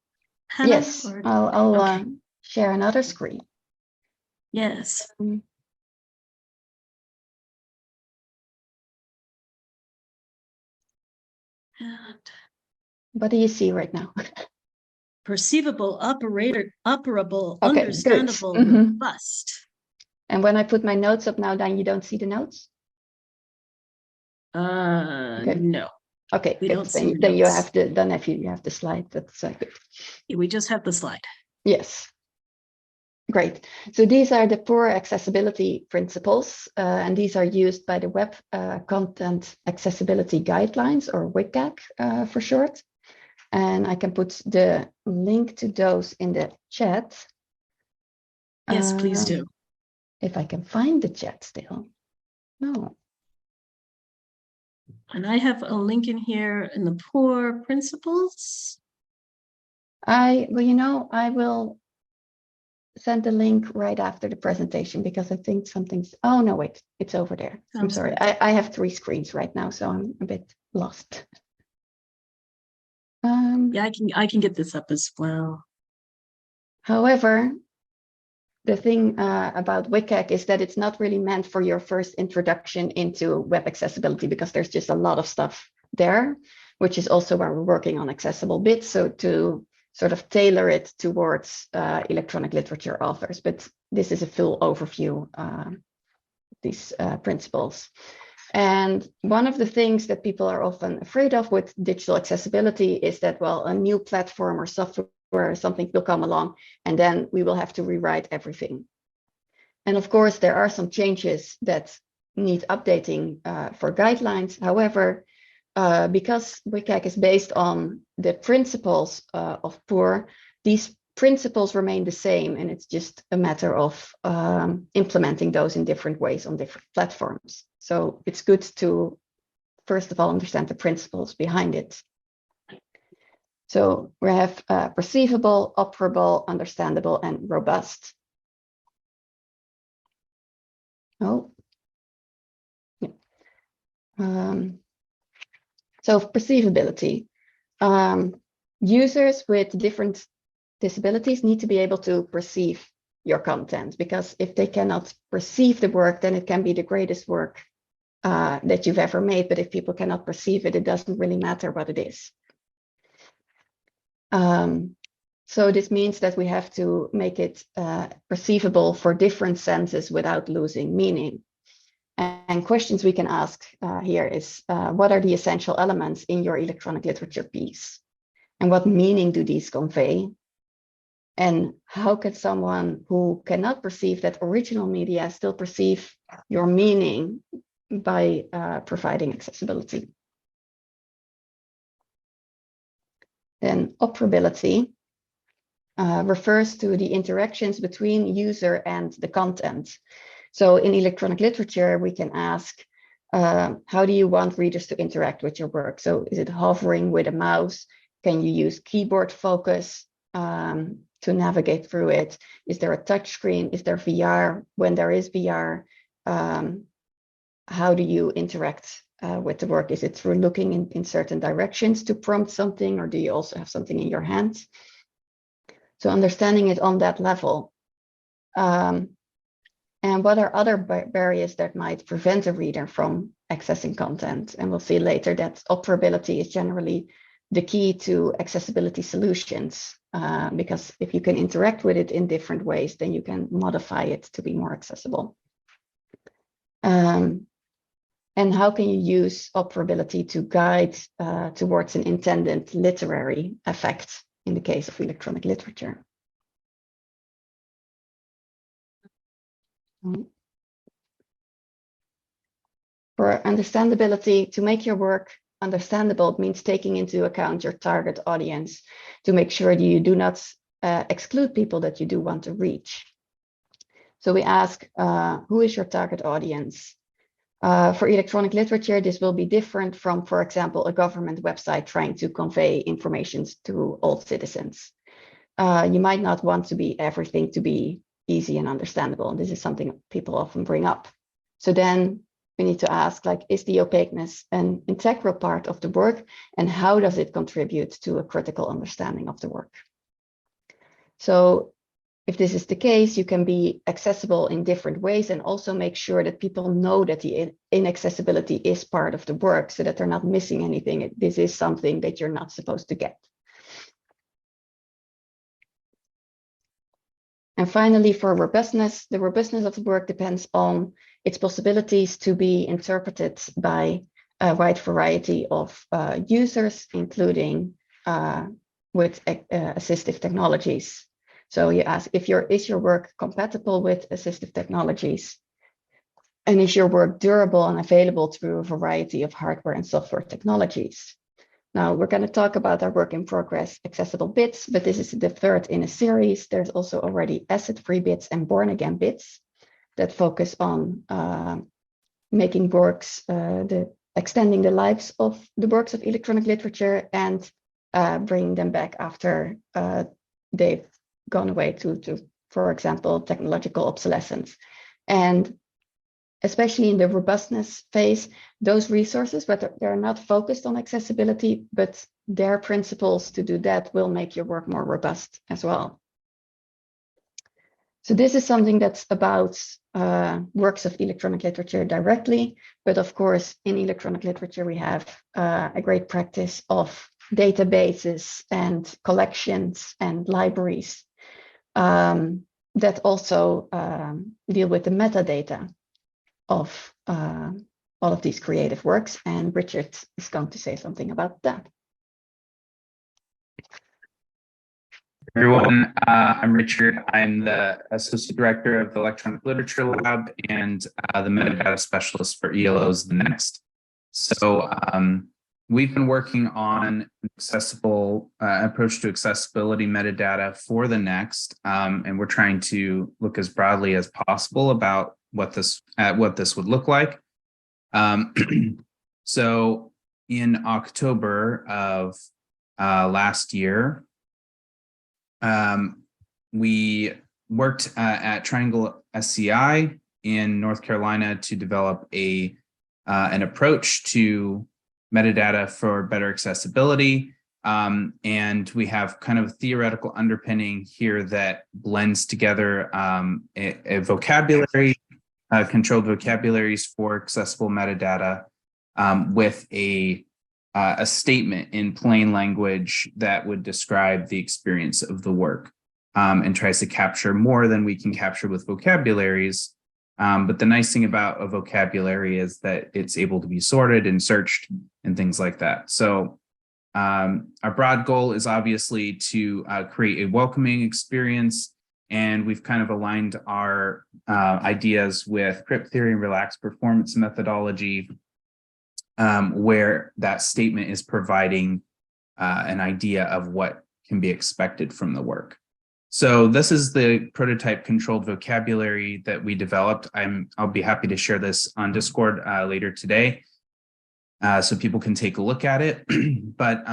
Hannah? Yes, I'll Okay. share another screen. Yes. Mm. And What do you see right now? perceivable, operable, Okay, good. understandable, Mhm. robust. And when I put my notes up now, then you don't see the notes? Okay. No, Okay, we good. don't see your Then you notes. have to, then if you have the slide, that's good. We just have the slide. Yes. Great. So these are the poor accessibility principles, and these are used by the Web Content Accessibility Guidelines, or WCAG for short. And I can put the link to those in the chat. Yes, please do. If I can find the chat still. No. And I have a link in here in the poor principles. Well, you know, I will send the link right after the presentation because I think something's, oh no, wait, it's over there. I'm Sounds sorry. good. I have 3 screens right now, so I'm a bit lost. Yeah, I can get this up as well. However, the thing about WCAG is that it's not really meant for your first introduction into web accessibility because there's just a lot of stuff there, which is also why we're working on accessible bits. So to sort of tailor it towards electronic literature authors, but this is a full overview, these principles. And one of the things that people are often afraid of with digital accessibility is that, well, a new platform or software or something will come along, and then we will have to rewrite everything. And of course, there are some changes that need updating for guidelines. However, because WCAG is based on the principles of POUR, these principles remain the same, and it's just a matter of implementing those in different ways on different platforms. So it's good to, first of all, understand the principles behind it. So we have perceivable, operable, understandable, and robust. Oh, yeah. So perceivability. Users with different disabilities need to be able to perceive your content, because if they cannot perceive the work, then it can be the greatest work that you've ever made. But if people cannot perceive it, it doesn't really matter what it is. So this means that we have to make it perceivable for different senses without losing meaning. And questions we can ask here is, what are the essential elements in your electronic literature piece? And what meaning do these convey? And how can someone who cannot perceive that original media still perceive your meaning by providing accessibility? Then operability refers to the interactions between user and the content. So in electronic literature, we can ask, how do you want readers to interact with your work? So is it hovering with a mouse? Can you use keyboard focus to navigate through it? Is there a touch screen? Is there VR? When there is VR, how do you interact with the work? Is it through looking in certain directions to prompt something, or do you also have something in your hands? So understanding it on that level. And what are other barriers that might prevent a reader from accessing content? And we'll see later that operability is generally the key to accessibility solutions, because if you can interact with it in different ways, then you can modify it to be more accessible. And how can you use operability to guide towards an intended literary effect in the case of electronic literature? For understandability, to make your work understandable, it means taking into account your target audience to make sure that you do not exclude people that you do want to reach. So we ask, who is your target audience? For electronic literature, this will be different from, for example, a government website trying to convey information to all citizens. you might not want to be everything to be easy and understandable. And this is something people often bring up. So then we need to ask, like, is the opaqueness an integral part of the work, and how does it contribute to a critical understanding of the work? So if this is the case, you can be accessible in different ways and also make sure that people know that the inaccessibility is part of the work, so that they're not missing anything. This is something that you're not supposed to get. And finally, for robustness, the robustness of the work depends on its possibilities to be interpreted by a wide variety of users, including with assistive technologies. So you ask, is your work compatible with assistive technologies? And is your work durable and available through a variety of hardware and software technologies? Now we're going to talk about our work in progress accessible bits, but this is the third in a series. There's also already asset-free bits and born-again bits that focus on making works, extending the lives of the works of electronic literature and bringing them back after they've gone away to, for example, technological obsolescence. And especially in the robustness phase, those resources, but they're not focused on accessibility, but their principles to do that will make your work more robust as well. So this is something that's about works of electronic literature directly, but of course, in electronic literature, we have a great practice of databases and collections and libraries that also deal with the metadata of all of these creative works, and Richard is going to say something about that. Everyone, I'm Richard. I'm the Associate Director of the Electronic Literature Lab and the Metadata Specialist for ELOs NEXT. So we've been working on an accessible approach to accessibility metadata for the NEXT, and we're trying to look as broadly as possible about what this would look like. So in October of last year, we worked at Triangle SCI in North Carolina to develop an approach to metadata for better accessibility. And we have kind of a theoretical underpinning here that blends together a vocabulary, controlled vocabularies for accessible metadata with a statement in plain language that would describe the experience of the work and tries to capture more than we can capture with vocabularies. But the nice thing about a vocabulary is that it's able to be sorted and searched and things like that. So our broad goal is obviously to create a welcoming experience. And we've kind of aligned our ideas with crypt theory and relaxed performance methodology, where that statement is providing an idea of what can be expected from the work. So this is the prototype controlled vocabulary that we developed. I'll be happy to share this on Discord later today, so people can take a look at it. But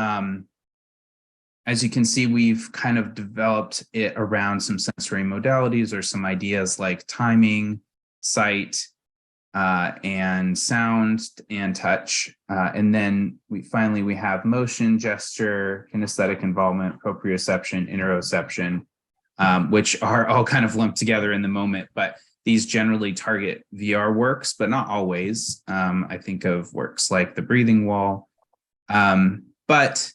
as you can see, we've kind of developed it around some sensory modalities or some ideas like timing, sight, and sound and touch. And then we have motion, gesture, kinesthetic involvement, proprioception, interoception, which are all kind of lumped together in the moment, but these generally target VR works, but not always. I think of works like The Breathing Wall. But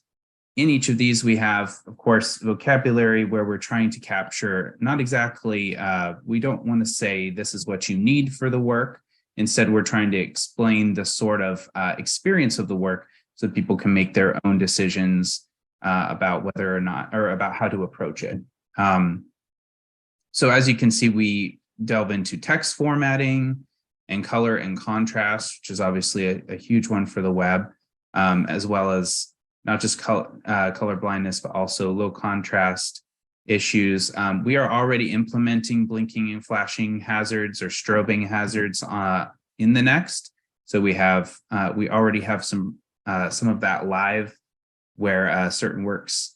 in each of these, we have, of course, vocabulary where we're trying to capture, not exactly, we don't want to say this is what you need for the work. Instead, we're trying to explain the sort of experience of the work so people can make their own decisions about whether or not, or about how to approach it. So as you can see, we delve into text formatting and color and contrast, which is obviously a huge one for the web, as well as not just color blindness, but also low contrast issues. We are already implementing blinking and flashing hazards or strobing hazards in the NEXT. So we already have some of that live, where certain works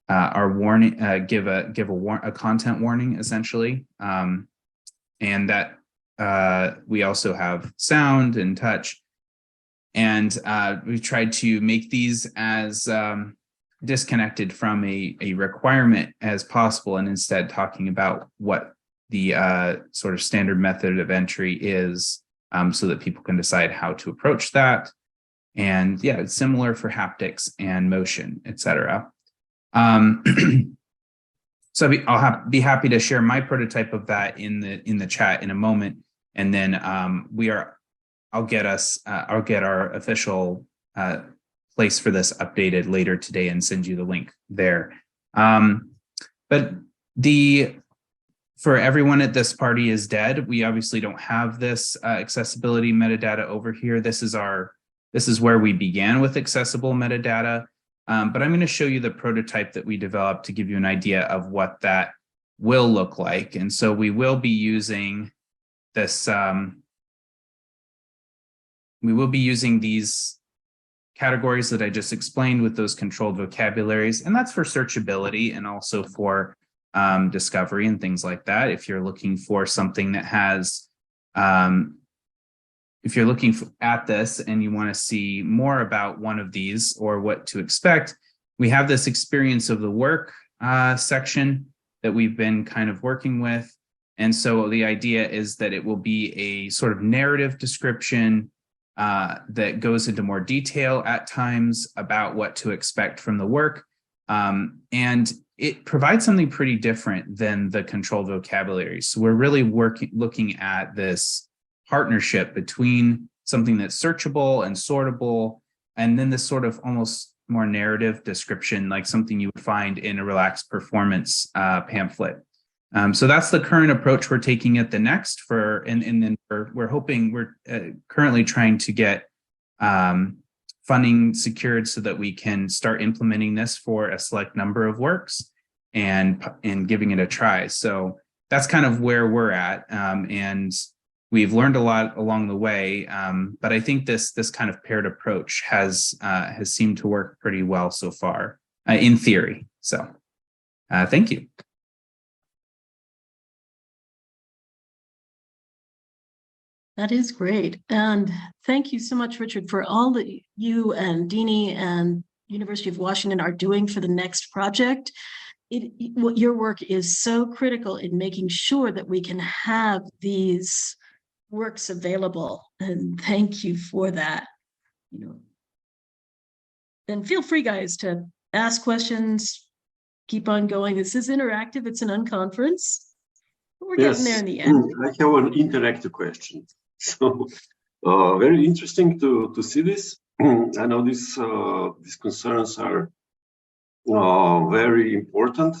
our warning, give a content warning essentially, and that we also have sound and touch, and we tried to make these as disconnected from a requirement as possible, and instead talking about what the sort of standard method of entry is, so that people can decide how to approach that. And yeah, it's similar for haptics and motion, etc. So I'll be happy to share my prototype of that in the chat in a moment, and then I'll get our official place for this updated later today and send you the link there. But for everyone at this party is dead, we obviously don't have this accessibility metadata over here. This is where we began with accessible metadata. But I'm going to show you the prototype that we developed to give you an idea of what that will look like. And so we will be using this, we will be using these categories that I just explained with those controlled vocabularies, and that's for searchability and also for discovery and things like that. If you're looking for something that has, if you're looking at this and you want to see more about one of these or what to expect, we have this experience of the work section that we've been kind of working with. And so the idea is that it will be a sort of narrative description that goes into more detail at times about what to expect from the work. And it provides something pretty different than the controlled vocabulary. So we're really looking at this partnership between something that's searchable and sortable, and then this sort of almost more narrative description, like something you would find in a relaxed performance pamphlet. So that's the current approach we're taking at the Next and then we're currently trying to get funding secured so that we can start implementing this for a select number of works and giving it a try. So that's kind of where we're at. And we've learned a lot along the way, but I think this kind of paired approach has seemed to work pretty well so far, in theory. So thank you. That is great. And thank you so much, Richard, for all that you and Dene and University of Washington are doing for the Next project. Your work is so critical in making sure that we can have these works available. And thank you for that. And feel free, guys, to ask questions, keep on going. This is interactive. It's an unconference. We're getting there in the end. I have an interactive question. So very interesting to see this. I know these concerns are very important.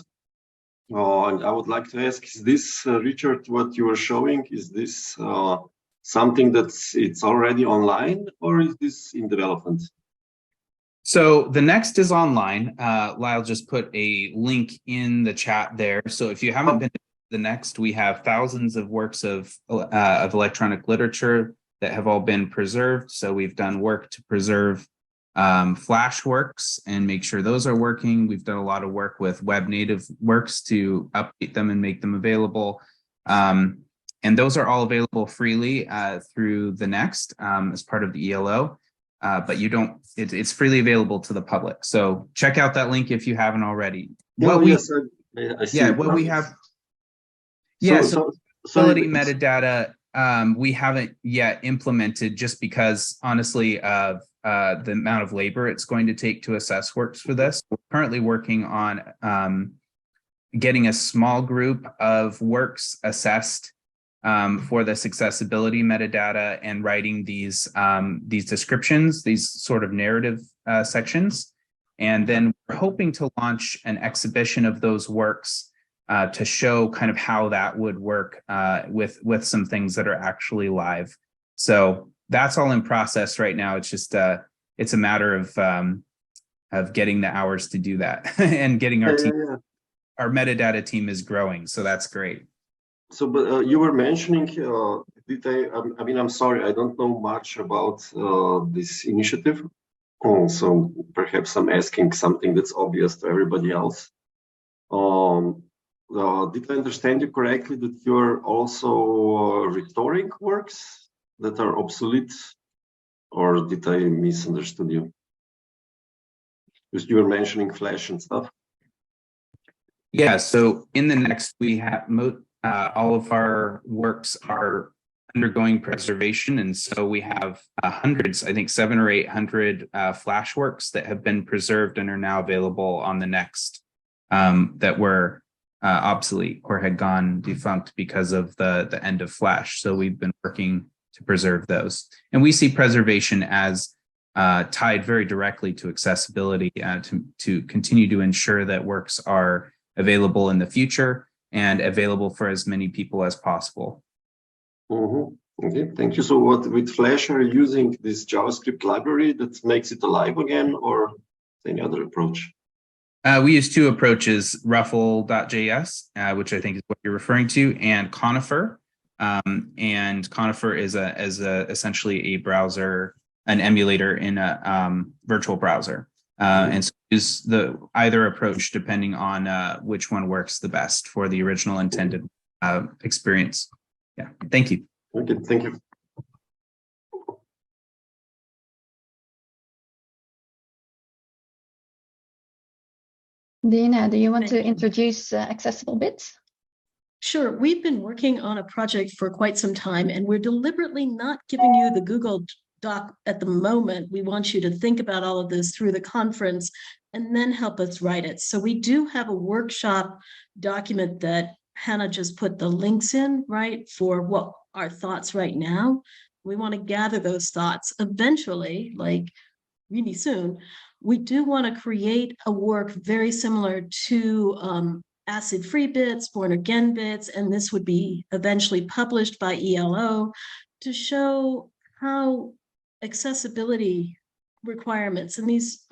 And I would like to ask, is this, Richard, what you are showing, is this something it's already online, or is this in development? So the Next is online. Lyle just put a link in the chat there. So if you haven't been to the Next, we have thousands of works of electronic literature that have all been preserved. So we've done work to preserve Flash works and make sure those are working. We've done a lot of work with web native works to update them and make them available. And those are all available freely through the Next as part of the ELO. But it's freely available to the public. So check out that link if you haven't already. I see. Yeah, what we have. Yeah, so metadata, we haven't yet implemented just because, honestly, of the amount of labor it's going to take to assess works for this. We're currently working on getting a small group of works assessed for this accessibility metadata and writing these descriptions, these sort of narrative sections. And then we're hoping to launch an exhibition of those works to show kind of how that would work with some things that are actually live. So that's all in process right now. It's just it's a matter of getting the hours to do that and getting our team. Our metadata team is growing, so that's great. So, but you were mentioning, I mean, I'm sorry, I don't know much about this initiative. So perhaps I'm asking something that's obvious to everybody else. Did I understand you correctly that you're also rhetoric works that are obsolete, or did I misunderstood you? Because you were mentioning Flash and stuff. Yeah, so in the next, we have all of our works are undergoing preservation. And so we have hundreds, I think 700 or 800 Flash works that have been preserved and are now available on the next that were obsolete or had gone defunct because of the end of Flash. So we've been working to preserve those. And we see preservation as tied very directly to accessibility to continue to ensure that works are available in the future and available for as many people as possible. Okay, thank you. So what with Flash are you using this JavaScript library that makes it alive again, or any other approach? We use two approaches, ruffle.js, which I think is what you're referring to, and Conifer. And Conifer is essentially a browser, an emulator in a virtual browser. And so use either approach depending on which one works the best for the original intended experience. Yeah, thank you. Okay, thank you. Dina, do you want to introduce accessible bits? Sure. We've been working on a project for quite some time, and we're deliberately not giving you the Google Doc at the moment. We want you to think about all of this through the conference and then help us write it. So we do have a workshop document that Hannah just put the links in, right, for what our thoughts right now. We want to gather those thoughts eventually, like really soon. We do want to create a work very similar to acid-free bits, born again bits, and this would be eventually published by ELO to show how accessibility requirements and these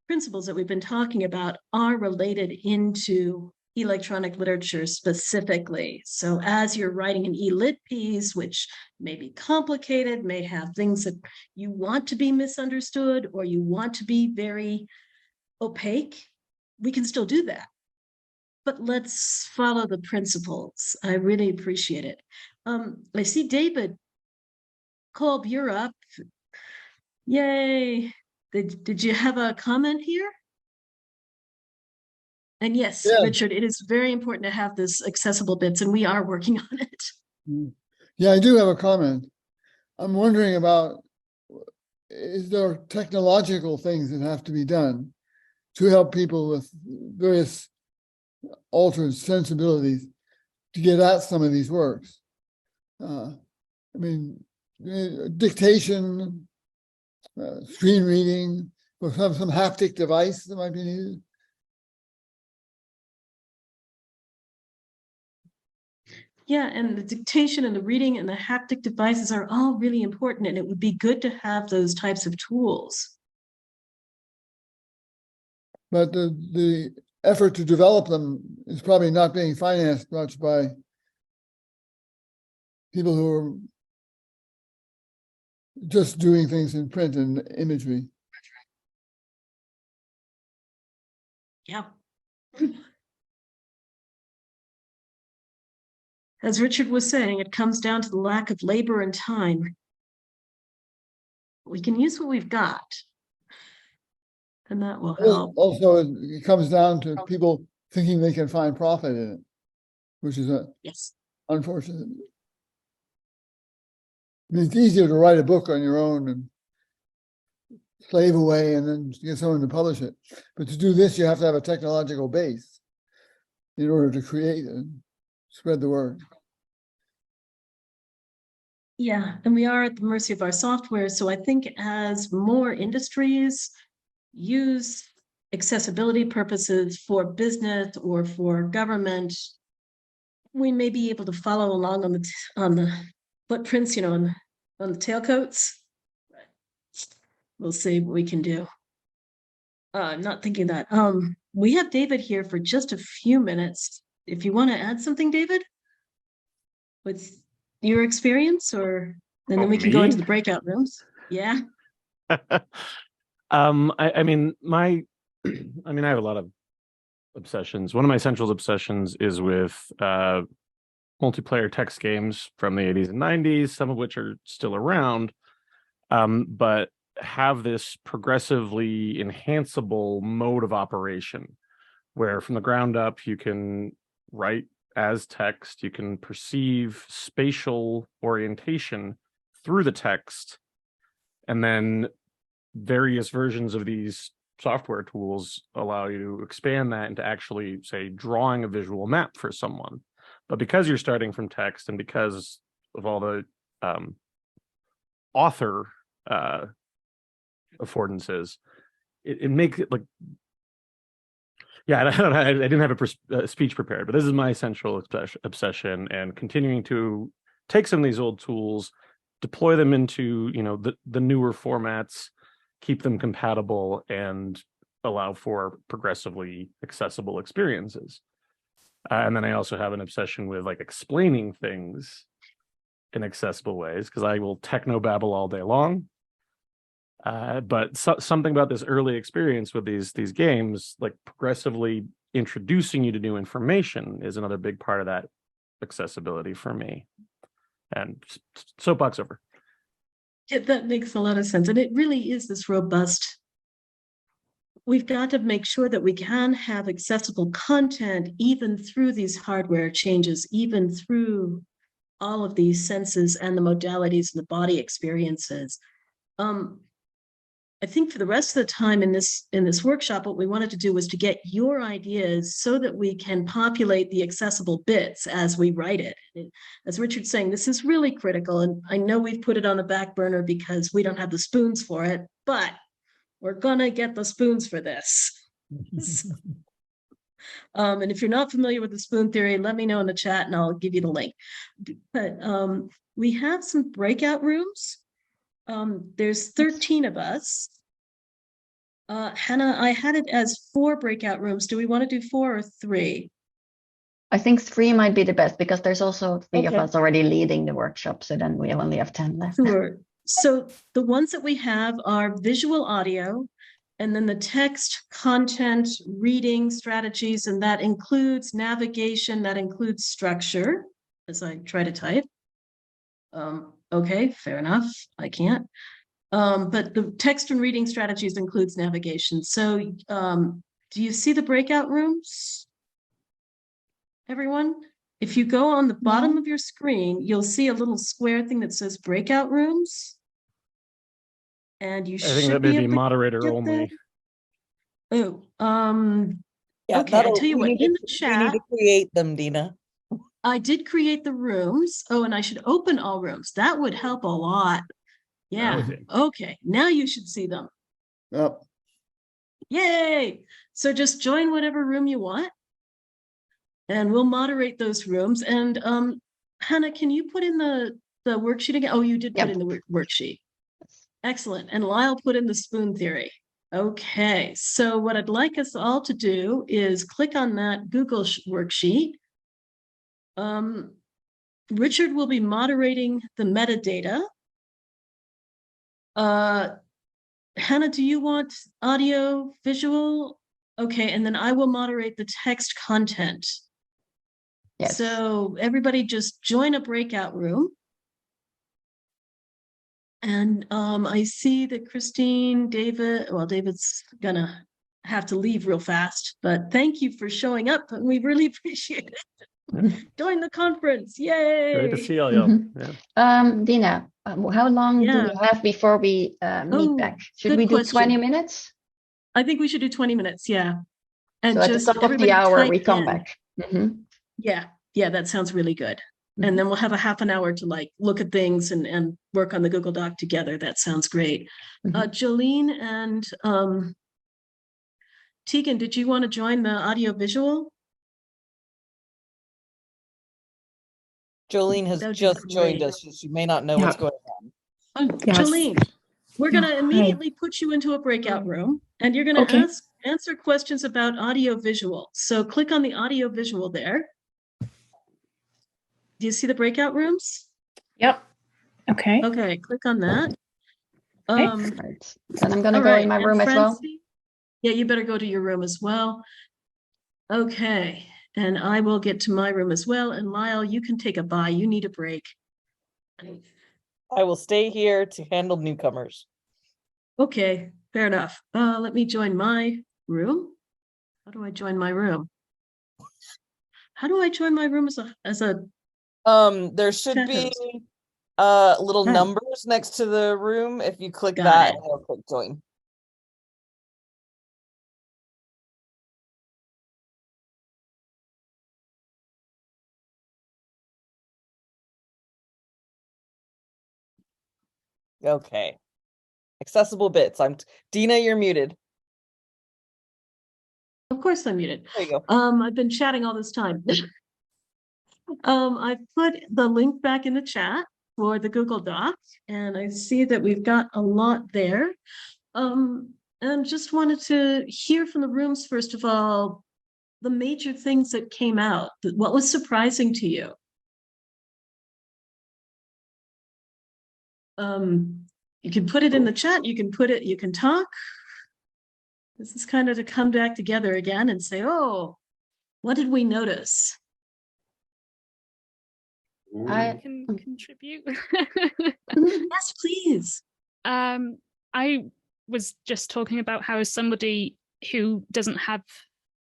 principles that we've been talking about are related into electronic literature specifically. So as you're writing an eLit piece, which may be complicated, may have things that you want to be misunderstood or you want to be very opaque, we can still do that. But let's follow the principles. I really appreciate it. I see David Kolb, you're up. Yay. Did you have a comment here? And yes, Yeah. Richard, it is very important to have this accessible bits, and we are working on it. Yeah, I do have a comment. I'm wondering about, is there technological things that have to be done to help people with various altered sensibilities to get at some of these works? I mean, dictation, screen reading, or some haptic device that might be needed. Yeah, and the dictation and the reading and the haptic devices are all really important, and it would be good to have those types of tools. But the effort to develop them is probably not being financed much by people who are just doing things in print and imagery. Yeah. As Richard was saying, it comes down to the lack of labor and time. We can use what we've got, and that will help. Also, it comes down to people thinking they can find profit in it, which is yes, unfortunate. I mean, it's easier to write a book on your own and slave away and then get someone to publish it. But to do this, you have to have a technological base in order to create and spread the word. Yeah, and we are at the mercy of our software. So I think as more industries use accessibility purposes for business or for government, we may be able to follow along on the footprints, on the tailcoats. We'll see what we can do. I'm not thinking that. We have David here for just a few minutes. If you want to add something, David, with your experience, and then we can go into the breakout rooms. Yeah. I mean, I have a lot of obsessions. One of my central obsessions is with multiplayer text games from the 80s and 90s, some of which are still around, but have this progressively enhanceable mode of operation where from the ground up you can write as text, you can perceive spatial orientation through the text, and then various versions of these software tools allow you to expand that into actually, say, drawing a visual map for someone. But because you're starting from text and because of all the author affordances, it makes it like, yeah, I didn't have a speech prepared, but this is my central obsession, and continuing to take some of these old tools, deploy them into, you know, the newer formats, keep them compatible, and allow for progressively accessible experiences. And then I also have an obsession with like explaining things in accessible ways, because I will techno-babble all day long. But something about this early experience with these games, like progressively introducing you to new information, is another big part of that accessibility for me. And soapbox over. Yeah, that makes a lot of sense. And it really is this robust. We've got to make sure that we can have accessible content even through these hardware changes, even through all of these senses and the modalities and the body experiences. I think for the rest of the time in this workshop, what we wanted to do was to get your ideas so that we can populate the accessible bits as we write it. As Richard's saying, this is really critical, and I know we've put it on the back burner because we don't have the spoons for it, but we're gonna get the spoons for this. And if you're not familiar with the spoon theory, let me know in the chat and I'll give you the link. But we have some breakout rooms. There's 13 of us. Hannah, I had it as 4 breakout rooms. Do we want to do 4 or 3? I think 3 might be the best because there's also 3 of us already leading the workshop. So then we only have 10 left. Sure. So the ones that we have are visual audio, and then the text, content, reading strategies, and that includes navigation, that includes structure, as I try to type. Okay, fair enough. I can't. But the text and reading strategies includes navigation. So do you see the breakout rooms, everyone? If you go on the bottom of your screen, you'll see a little square thing that says breakout rooms. And you should I think that may be moderator only. Oh, Yeah, okay, I tell you what, in the chat, we need to create them, Deena. I did create the rooms. Oh, and I should open all rooms. That would help a lot. Yeah. Okay. Now you should see them. Yep. Yay. So just join whatever room you want, and we'll moderate those rooms. And Hannah, can you put in the worksheet again? Oh, you did put in the worksheet. Excellent. And Lyle put in the spoon theory. Okay. So what I'd like us all to do is click on that Google worksheet. Richard will be moderating the metadata. Hannah, do you want audio, visual? Okay, and then I will moderate the text content. Yes. So everybody just join a breakout room. And I see that Christine, David, well, David's gonna have to leave real fast, but thank you for showing up, and we really appreciate it. Join the conference, yay! Great to see all y'all. Yeah. Deena, how long do we have before we meet back? Should we do 20 minutes? I think we should do 20 minutes, yeah. And so at the top of the hour, we come back. Yeah, that sounds really good. And then we'll have a half an hour to like look at things and work on the Google Doc together. That sounds great. Jolene and Tegan, did you want to join the audio visual? Jolene has just joined us. She may not know what's going on. Jolene, we're going to immediately put you into a breakout room, and you're going to answer questions about audio visual. So click on the audio visual there. Do you see the breakout rooms? Yep. Okay. Okay, click on that. Right. Then I'm going to go in my room as well. Yeah, you better go to your room as well. Okay, and I will get to my room as well. And Lyle, you can take a bye. You need a break. I will stay here to handle newcomers. Okay, fair enough. Let me join my room. How do I join my room? How do I join my room as a There should chat be host? little Oh. numbers next to the room. If you click Got that, it. it'll click join. Okay. Accessible bits. Dina, you're muted. Of course I'm muted. There you go. I've been chatting all this time. I put the link back in the chat for the Google Doc, and I see that we've got a lot there. And just wanted to hear from the rooms, first of all, the major things that came out. What was surprising to you? You can put it in the chat, you can talk. This is kind of to come back together again and say, oh, what did we notice? I can contribute. Yes, please. I was just talking about how, as somebody who doesn't have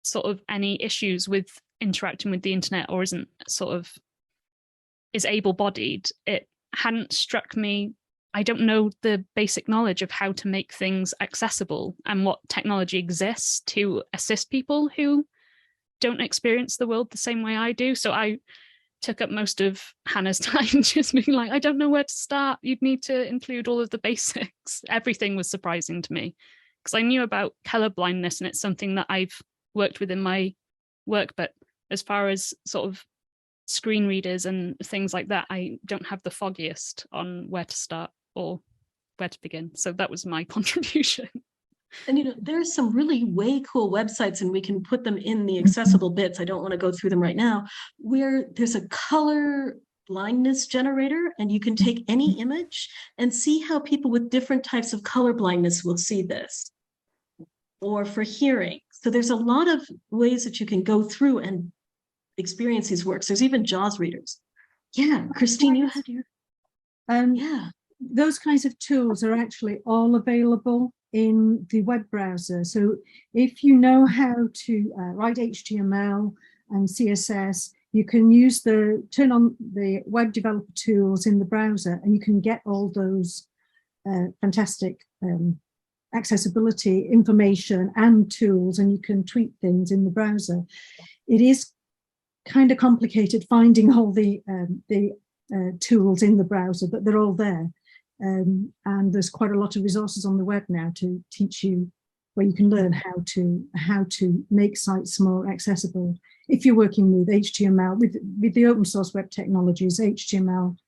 sort of any issues with interacting with the internet or isn't sort of is able-bodied, it hadn't struck me. I don't know the basic knowledge of how to make things accessible and what technology exists to assist people who don't experience the world the same way I do. So I took up most of Hannah's time just being like, I don't know where to start. You'd need to include all of the basics. Everything was surprising to me because I knew about color blindness and it's something that I've worked with in my work. But as far as sort of screen readers and things like that, I don't have the foggiest on where to start or where to begin. So that was my contribution. And, you know, there's some really way cool websites, and we can put them in the accessible bits. I don't want to go through them right now, where there's a color blindness generator, and you can take any image and see how people with different types of color blindness will see this. Or for hearing. So there's a lot of ways that you can go through and experience these works. There's even JAWS readers. Yeah, Christine, you had your... Yeah. Those kinds of tools are actually all available in the web browser. So if you know how to write HTML and CSS, you can turn on the web developer tools in the browser, and you can get all those fantastic accessibility information and tools, and you can tweak things in the browser. It is kind of complicated finding all the tools in the browser, but they're all there. And there's quite a lot of resources on the web now to teach you, where you can learn how to make sites more accessible if you're working with HTML, with the open source web technologies, HTML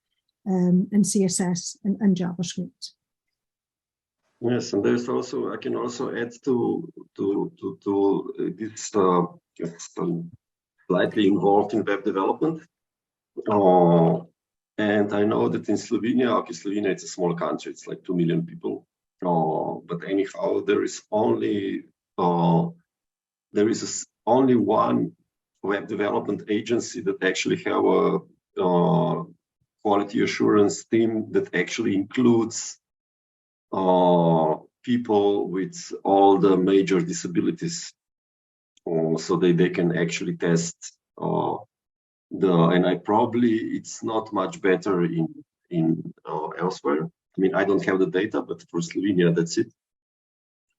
and CSS and JavaScript. Yes, and there's also, I can also add to this slightly involved in web development. And I know that in Slovenia, okay, Slovenia, it's a small country, it's like 2 million people. But anyhow, there is only one web development agency that actually have a quality assurance team that actually includes people with all the major disabilities, so they can actually test and it's not much better in elsewhere. I mean, I don't have the data, but for Slovenia, that's it.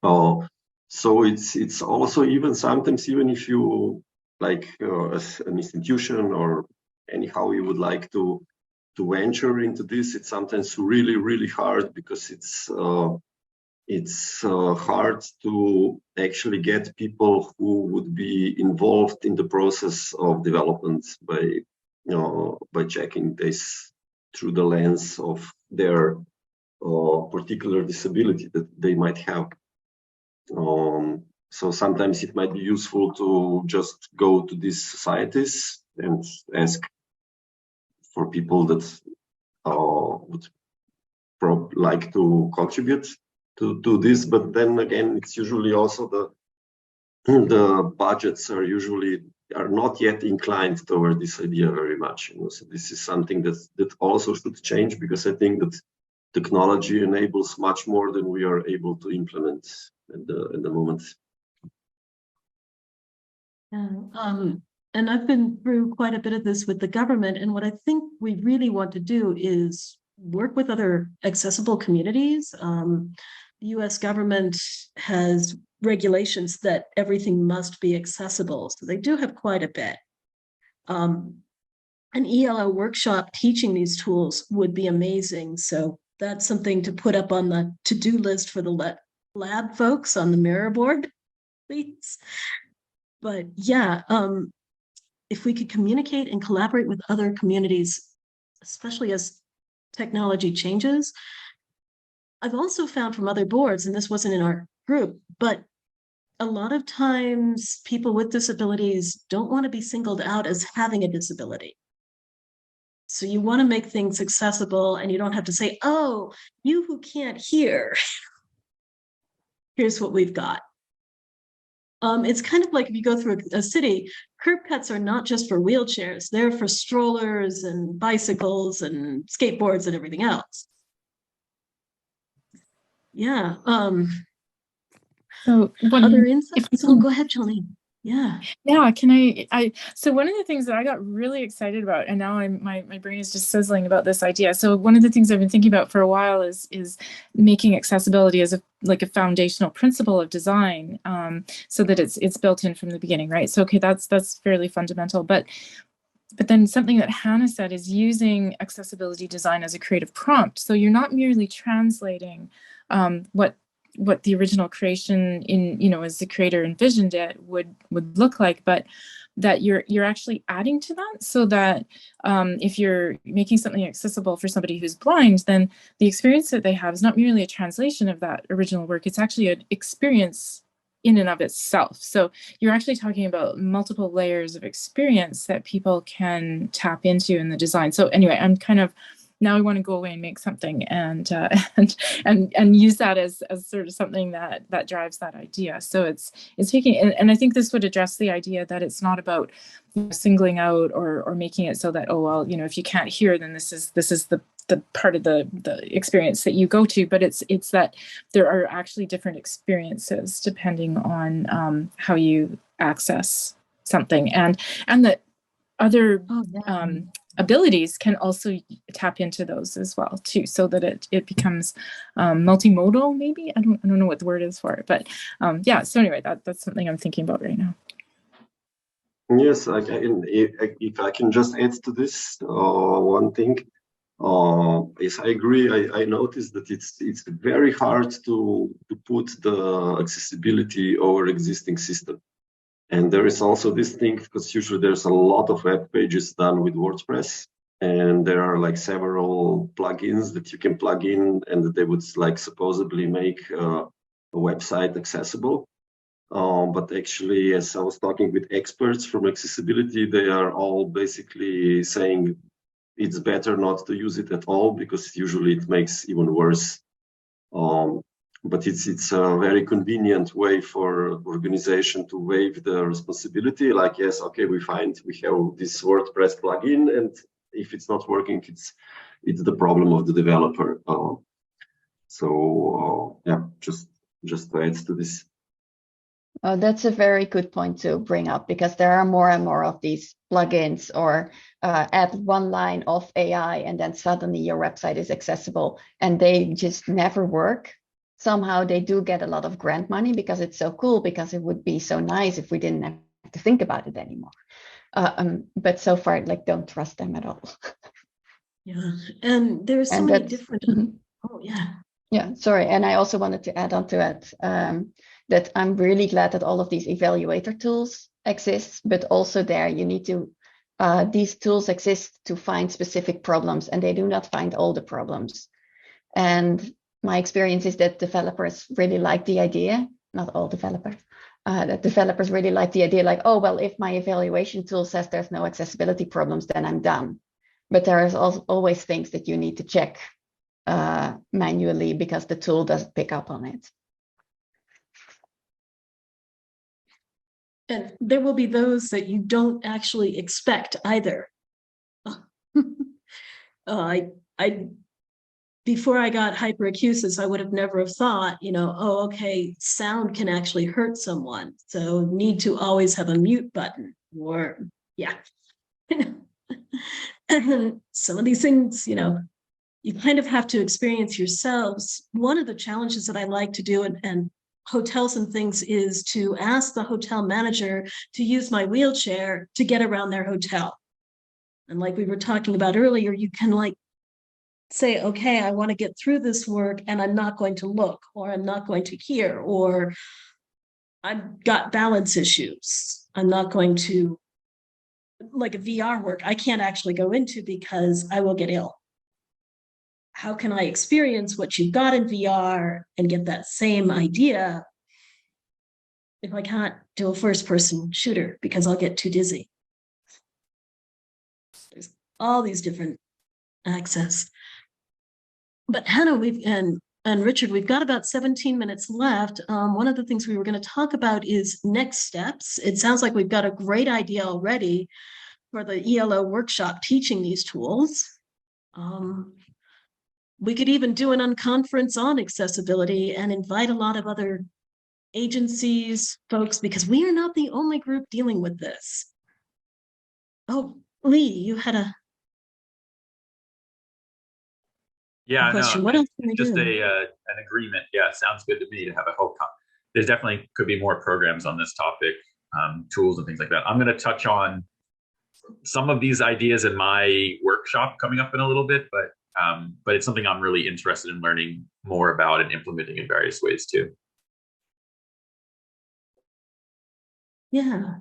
So it's also, even sometimes, even if you like as an institution or anyhow you would like to venture into this, it's sometimes really, really hard, because it's hard to actually get people who would be involved in the process of development by checking this through the lens of their particular disability that they might have. So sometimes it might be useful to just go to these societies and ask for people that would like to contribute to this, but then again, it's usually also the budgets are not yet inclined toward this idea very much. So this is something that also should change, because I think that technology enables much more than we are able to implement at the moment. Yeah, and I've been through quite a bit of this with the government, and what I think we really want to do is work with other accessible communities. The US government has regulations that everything must be accessible, so they do have quite a bit. An ELO workshop teaching these tools would be amazing, so that's something to put up on the to-do list for the lab folks on the mirror board, please. But yeah, if we could communicate and collaborate with other communities, especially as technology changes. I've also found from other boards, and this wasn't in our group, but a lot of times people with disabilities don't want to be singled out as having a disability. So you want to make things accessible, and you don't have to say, oh, you who can't hear, here's what we've got. It's kind of like if you go through a city, curb cuts are not just for wheelchairs, they're for strollers and bicycles and skateboards and everything else. Yeah. So other insights? Oh, go ahead, Jolene. Yeah. Yeah, can I so one of the things that I got really excited about, and now my brain is just sizzling about this idea. So one of the things I've been thinking about for a while is making accessibility as a foundational principle of design, so that it's built in from the beginning, right? So okay, that's fairly fundamental, but then something that Hannah said is using accessibility design as a creative prompt. So you're not merely translating what the original creation as the creator envisioned it would look like, but that you're actually adding to that, so that if you're making something accessible for somebody who's blind, then the experience that they have is not merely a translation of that original work, it's actually an experience in and of itself. So you're actually talking about multiple layers of experience that people can tap into in the design. So anyway, I'm kind of, now I want to go away and make something and use that as sort of something that drives that idea. So it's taking, and I think this would address the idea that it's not about singling out or making it so that, oh well, if you can't hear, then this is the part of the experience that you go to, but it's that there are actually different experiences depending on how you access something, and that other abilities can also tap into those as well too, so that it becomes multimodal. Maybe I don't know what the word is for it, but yeah. So anyway, that's something I'm thinking about right now. Yes, if I can just add to this one thing. Yes, I agree. I noticed that it's very hard to put the accessibility over existing system. And there is also this thing, because usually there's a lot of web pages done with WordPress, and there are like several plugins that you can plug in, and they would supposedly make a website accessible. But actually, as I was talking with experts from accessibility, they are all basically saying it's better not to use it at all, because usually it makes even worse. But it's a very convenient way for organization to waive the responsibility. Like, yes, okay, we have this WordPress plugin, and if it's not working, it's the problem of the developer. Yeah, just to add to this. That's a very good point to bring up, because there are more and more of these plugins, or add one line of AI and then suddenly your website is accessible, and they just never work. Somehow they do get a lot of grant money because it's so cool, because it would be so nice if we didn't have to think about it anymore. But so far, don't trust them at all. Yeah, and there's so many different. Oh yeah. Yeah, sorry. And I also wanted to add on to it that I'm really glad that all of these evaluator tools exist, but also there you need to, these tools exist to find specific problems, and they do not find all the problems. And my experience is that developers really like the idea, not all developers, that developers really like the idea, like, oh, well, if my evaluation tool says there's no accessibility problems, then I'm done. But there is always things that you need to check manually, because the tool doesn't pick up on it. And there will be those that you don't actually expect either. I before I got hyperacusis, I would have never have thought, oh, okay, sound can actually hurt someone. So need to always have a mute button or yeah. Some of these things, you kind of have to experience yourselves. One of the challenges that I like to do and hotels and things is to ask the hotel manager to use my wheelchair to get around their hotel. And like we were talking about earlier, you can like say, okay, I want to get through this work and I'm not going to look, or I'm not going to hear, or I've got balance issues. I'm not going to, like a VR work, I can't actually go into because I will get ill. How can I experience what you've got in VR and get that same idea if I can't do a first-person shooter because I'll get too dizzy? There's all these different access. But Hannah, and Richard, we've got about 17 minutes left. One of the things we were going to talk about is next steps. It sounds like we've got a great idea already for the ELO workshop teaching these tools. We could even do an unconference on accessibility and invite a lot of other agencies, folks, because we are not the only group dealing with this. Oh, Lee, you had a question. No, What else can we just do? an agreement. Yeah, sounds good to me to have a whole. There's definitely could be more programs on this topic, tools and things like that. I'm going to touch on some of these ideas in my workshop coming up in a little bit, but it's something I'm really interested in learning more about and implementing in various ways too. Yeah.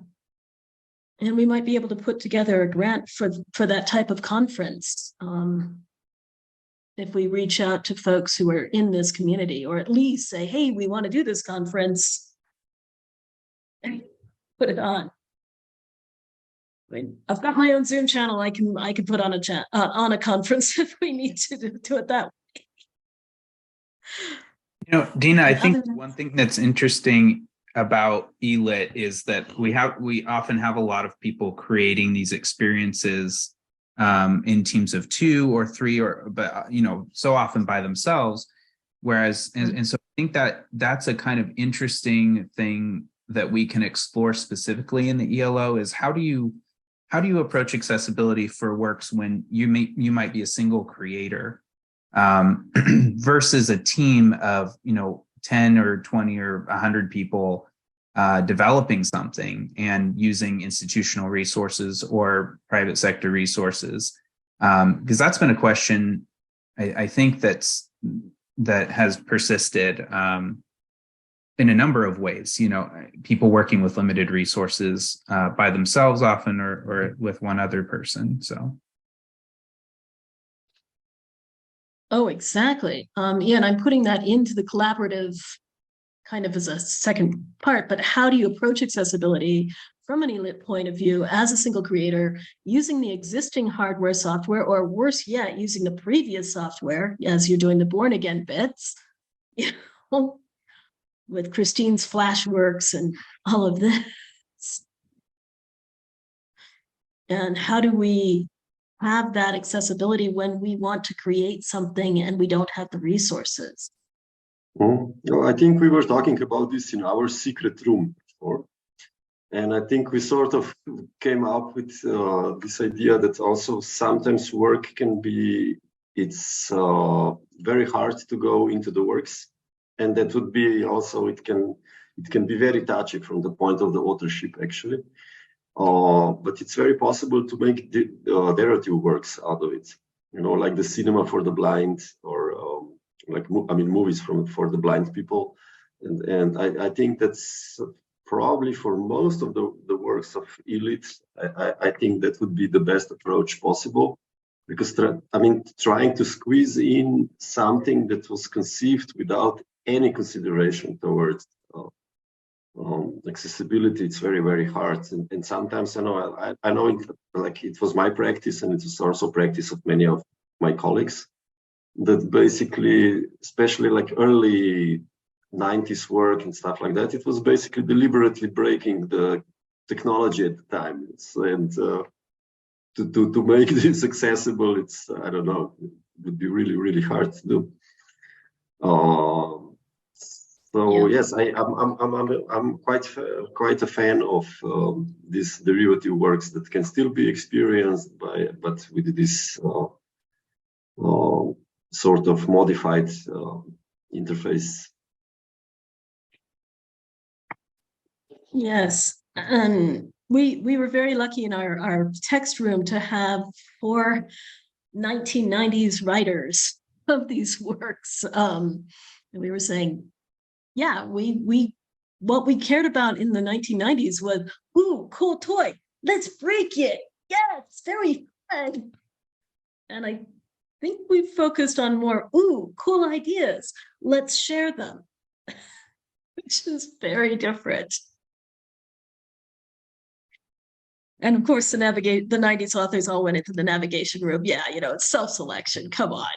And we might be able to put together a grant for that type of conference. If we reach out to folks who are in this community, or at least say, hey, we want to do this conference, and put it on. I mean, I've got my own Zoom channel. I can put on a chat on a conference if we need to do it that way. Deena, I think one thing that's interesting about ELIT is that we often have a lot of people creating these experiences in teams of 2 or 3, but so often by themselves. Whereas, and so I think that's a kind of interesting thing that we can explore specifically in the ELO is how do you approach accessibility for works when you might be a single creator versus a team of 10 or 20 or 100 people developing something and using institutional resources or private sector resources, because that's been a question I think that has persisted in a number of ways. People working with limited resources by themselves often, or with one other person. So. Oh, exactly. Yeah, and I'm putting that into the collaborative kind of as a second part, but how do you approach accessibility from an ELIT point of view as a single creator using the existing hardware software, or worse yet, using the previous software as you're doing the born again bits, with Christine's Flashworks and all of this. And how do we have that accessibility when we want to create something and we don't have the resources? I think we were talking about this in our secret room before. And I think we sort of came up with this idea that also sometimes work can be, it's very hard to go into the works. And that would be also, it can be very touchy from the point of the authorship, actually. But it's very possible to make narrative works out of it, like the cinema for the blind, or movies for the blind people. And I think that's probably for most of the works of ELIT, I think that would be the best approach possible, because trying to squeeze in something that was conceived without any consideration towards accessibility, it's very, very hard. And sometimes I know it was my practice, and it was also practice of many of my colleagues, that basically, especially like early 90s work and stuff like that, it was basically deliberately breaking the technology at the time. And to make this accessible, it's, I don't know, it would be really, really hard to do. So yes, I'm quite a fan of these derivative works that can still be experienced but with this sort of modified interface. Yes, and we were very lucky in our text room to have 4 1990s writers of these works. And we were saying, yeah, what we cared about in the 1990s was, ooh, cool toy, let's break it. Yes, very fun. And I think we focused on more, ooh, cool ideas, let's share them, which is very different. And of course, the 90s authors all went into the navigation room. Yeah, you know, it's self-selection, come on.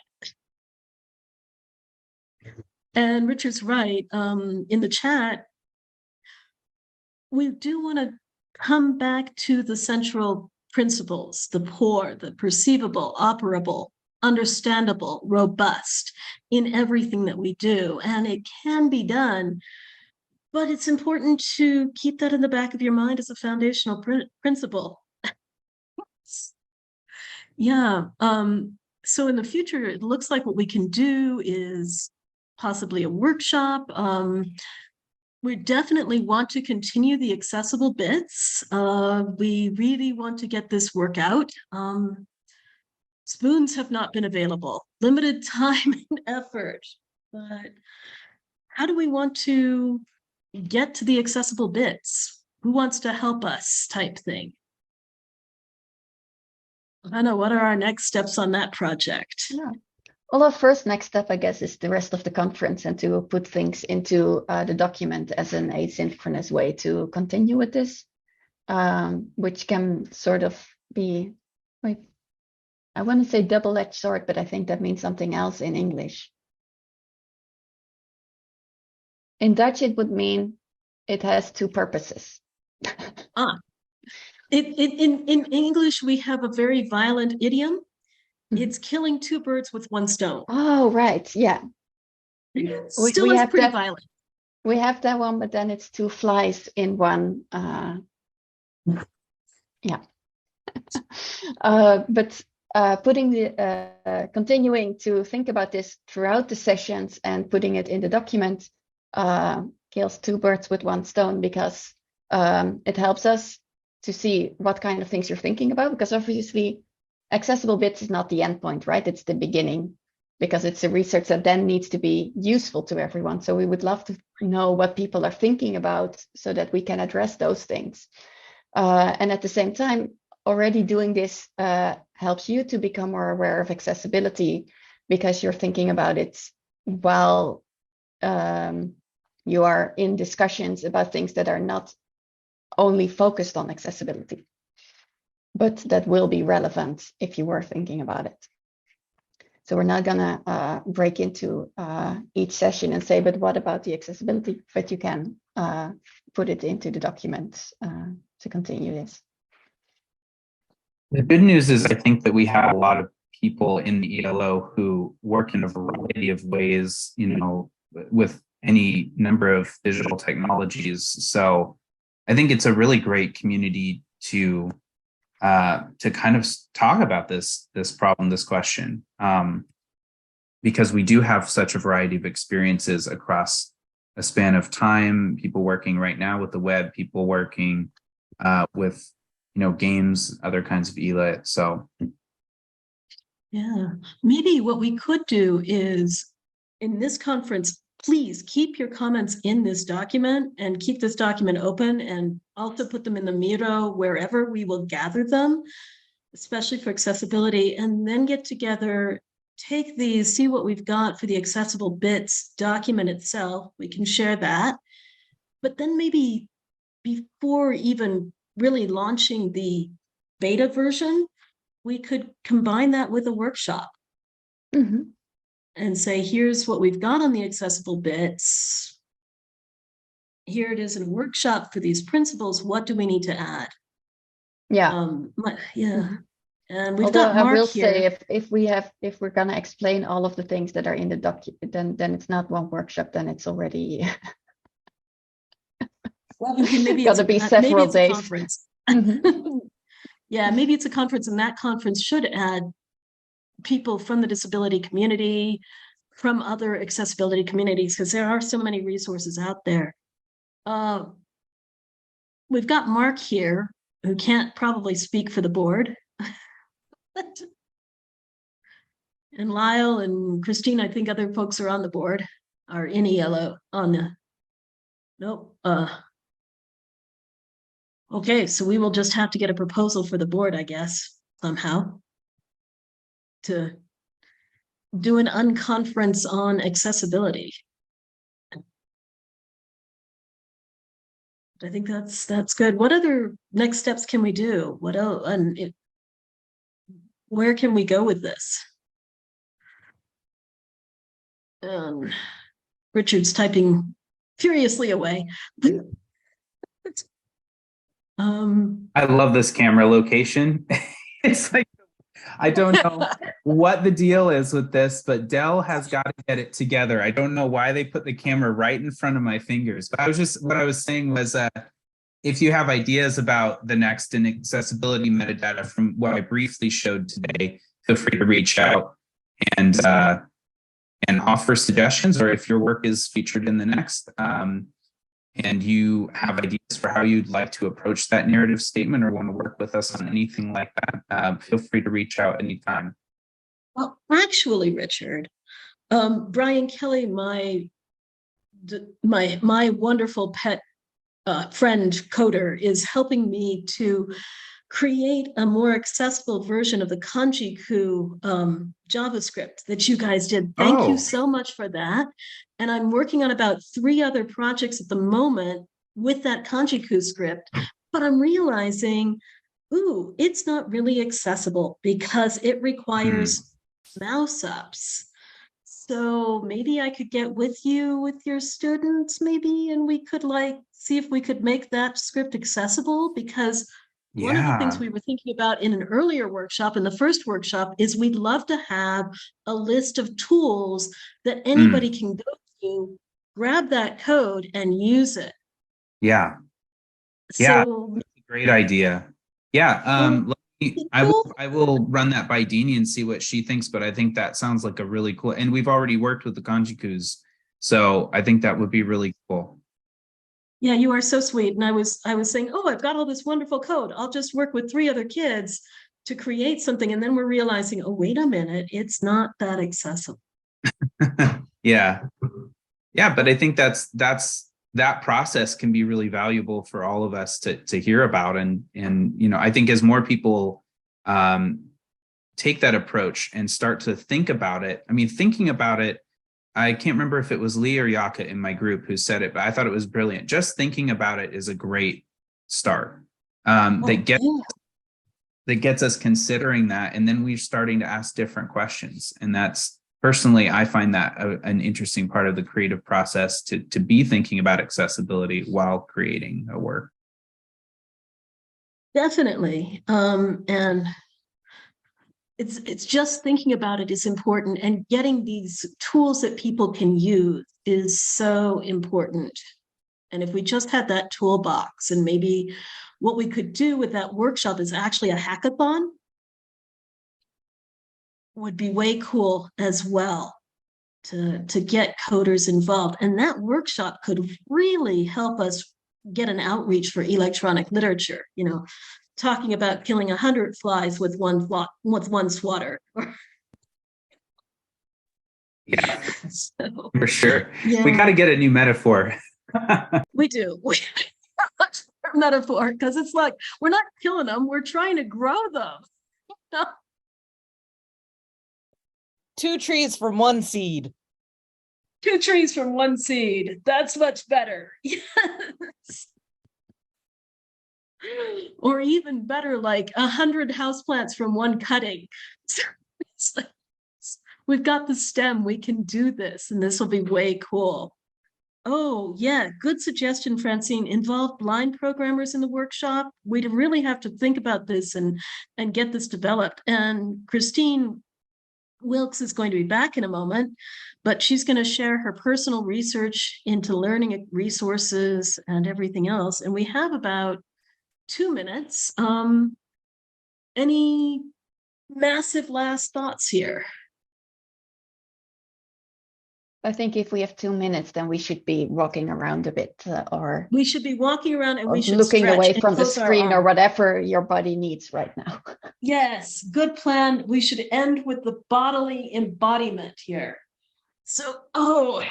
And Richard's right, in the chat, we do want to come back to the central principles, the poor, the perceivable, operable, understandable, robust in everything that we do. And it can be done, but it's important to keep that in the back of your mind as a foundational principle. Yeah, so in the future, it looks like what we can do is possibly a workshop. We definitely want to continue the accessible bits. We really want to get this work out. Spoons have not been available, limited time and effort, but how do we want to get to the accessible bits? Who wants to help us type thing? I know, what are our next steps on that project? Yeah. Well, our first next step, I guess, is the rest of the conference and to put things into the document as an asynchronous way to continue with this, which can sort of be, wait, I want to say double-edged sword, but I think that means something else in English. In Dutch, it would mean it has two purposes. In English, we have a very violent idiom. It's killing 2 birds with 1 stone. Oh, right. Yeah. Still is pretty violent. We have that one, but then it's 2 flies in one. Yeah. But putting the continuing to think about this throughout the sessions and putting it in the document kills 2 birds with 1 stone, because it helps us to see what kind of things you're thinking about, because obviously accessible bits is not the endpoint, right? It's the beginning, because it's a research that then needs to be useful to everyone. So we would love to know what people are thinking about so that we can address those things. And at the same time, already doing this helps you to become more aware of accessibility, because you're thinking about it while you are in discussions about things that are not only focused on accessibility, but that will be relevant if you were thinking about it. So we're not gonna break into each session and say, but what about the accessibility? But you can put it into the document to continue this. The good news is I think that we have a lot of people in the ELO who work in a variety of ways, you know, with any number of digital technologies. So I think it's a really great community to kind of talk about this problem, this question, because we do have such a variety of experiences across a span of time. People working right now with the web, people working with, you know, games, other kinds of ELIT. So yeah, maybe what we could do is in this conference, please keep your comments in this document and keep this document open, and also put them in the Miro, wherever we will gather them, especially for accessibility, and then get together, take these, see what we've got for the accessible bits document itself. We can share that, but then maybe before even really launching the beta version, we could combine that with a workshop. Mm-hmm. And say, here's what we've got on the accessible bits. here it is in a workshop for these principles. What do we need to add? Yeah. Yeah. And we've Although got I Mark will here. say if we're gonna explain all of the things that are in the document, then it's not one workshop, then it's already Well, maybe gotta be maybe several it's a days. conference. Mhm. Yeah, maybe it's a conference, and that conference should add people from the disability community, from other accessibility communities, because there are so many resources out there. We've got Mark here, who can't probably speak for the board. And Lyle and Christine, I think other folks are on the board, are in ELO on the, nope. Okay, so we will just have to get a proposal for the board, I guess, somehow, to do an unconference on accessibility. I think that's good. What other next steps can we do? What else? And where can we go with this? Richard's typing furiously away. I love this camera location. It's like, I don't know what the deal is with this, but Dell has got to get it together. I don't know why they put the camera right in front of my fingers, but what I was saying was if you have ideas about the next in accessibility metadata from what I briefly showed today, feel free to reach out and offer suggestions, or if your work is featured in the next, and you have ideas for how you'd like to approach that narrative statement or want to work with us on anything like that, feel free to reach out anytime. Well, actually, Richard, Brian Kelly, my wonderful pet friend coder, is helping me to create a more accessible version of the Kanji-ku JavaScript that you guys did. Thank you so much for that. And I'm working on about 3 other projects at the moment with that Kanji-ku script, but I'm realizing, ooh, it's not really accessible because it requires mouse ups. So maybe I could get with you with your students, maybe, and we could see if we could make that script accessible, because one of the things we were thinking about in an earlier workshop, in the first workshop, is we'd love to have a list of tools that anybody can go to, grab that code and use it. Yeah. So, Great idea. Yeah. I will run that by Dene and see what she thinks, but I think that sounds like a really cool, and we've already worked with the Kanji-kus, so I think that would be really cool. Yeah, you are so sweet. And I was saying, oh, I've got all this wonderful code. I'll just work with 3 other kids to create something. And then we're realizing, oh, wait a minute, it's not that accessible. Yeah. But I think that process can be really valuable for all of us to hear about. And I think as more people take that approach and start to think about it, thinking about it, I can't remember if it was Lee or Yaka in my group who said it, but I thought it was brilliant. Just thinking about it is a great start. That gets us considering that, and then we're starting to ask different questions. And that's, personally, I find that an interesting part of the creative process, to be thinking about accessibility while creating a work. Definitely. And it's just thinking about it is important, and getting these tools that people can use is so important. And if we just had that toolbox, and maybe what we could do with that workshop is actually a hackathon, would be way cool as well, to get coders involved. And that workshop could really help us get an outreach for electronic literature, talking about killing 100 flies with one swatter. Yeah, so, for sure. Yeah. We got to get a new metaphor. We do. Metaphor, because it's like, we're not killing them, we're trying to grow them. 2 trees from 1 seed. 2 trees from 1 seed. That's much better. Yes. Or even better, like 100 houseplants from 1 cutting. So it's like, we've got the stem, we can do this, and this will be way cool. Oh, yeah, good suggestion, Francine. Involve blind programmers in the workshop. We'd really have to think about this and get this developed. And Christine Wilkes is going to be back in a moment, but she's going to share her personal research into learning resources and everything else. And we have about 2 minutes. Any massive last thoughts here? I think if we have 2 minutes, then we should be walking around a bit, or we should be walking around and or we should looking stretch away and from the close our screen or arms. whatever your body needs right now. Yes, good plan. We should end with the bodily embodiment here. So, oh,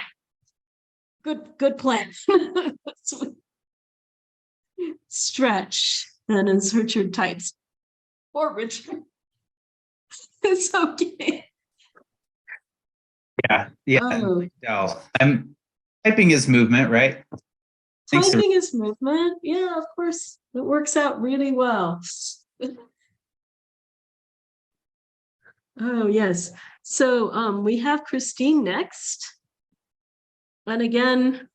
good plan. Stretch, and as Richard types, or Richard. It's okay. Yeah. Oh. No, I'm typing is movement, right? Thanks to- Typing is movement. Yeah, of course. It works out really well. Oh, yes. So we have Christine next. And again,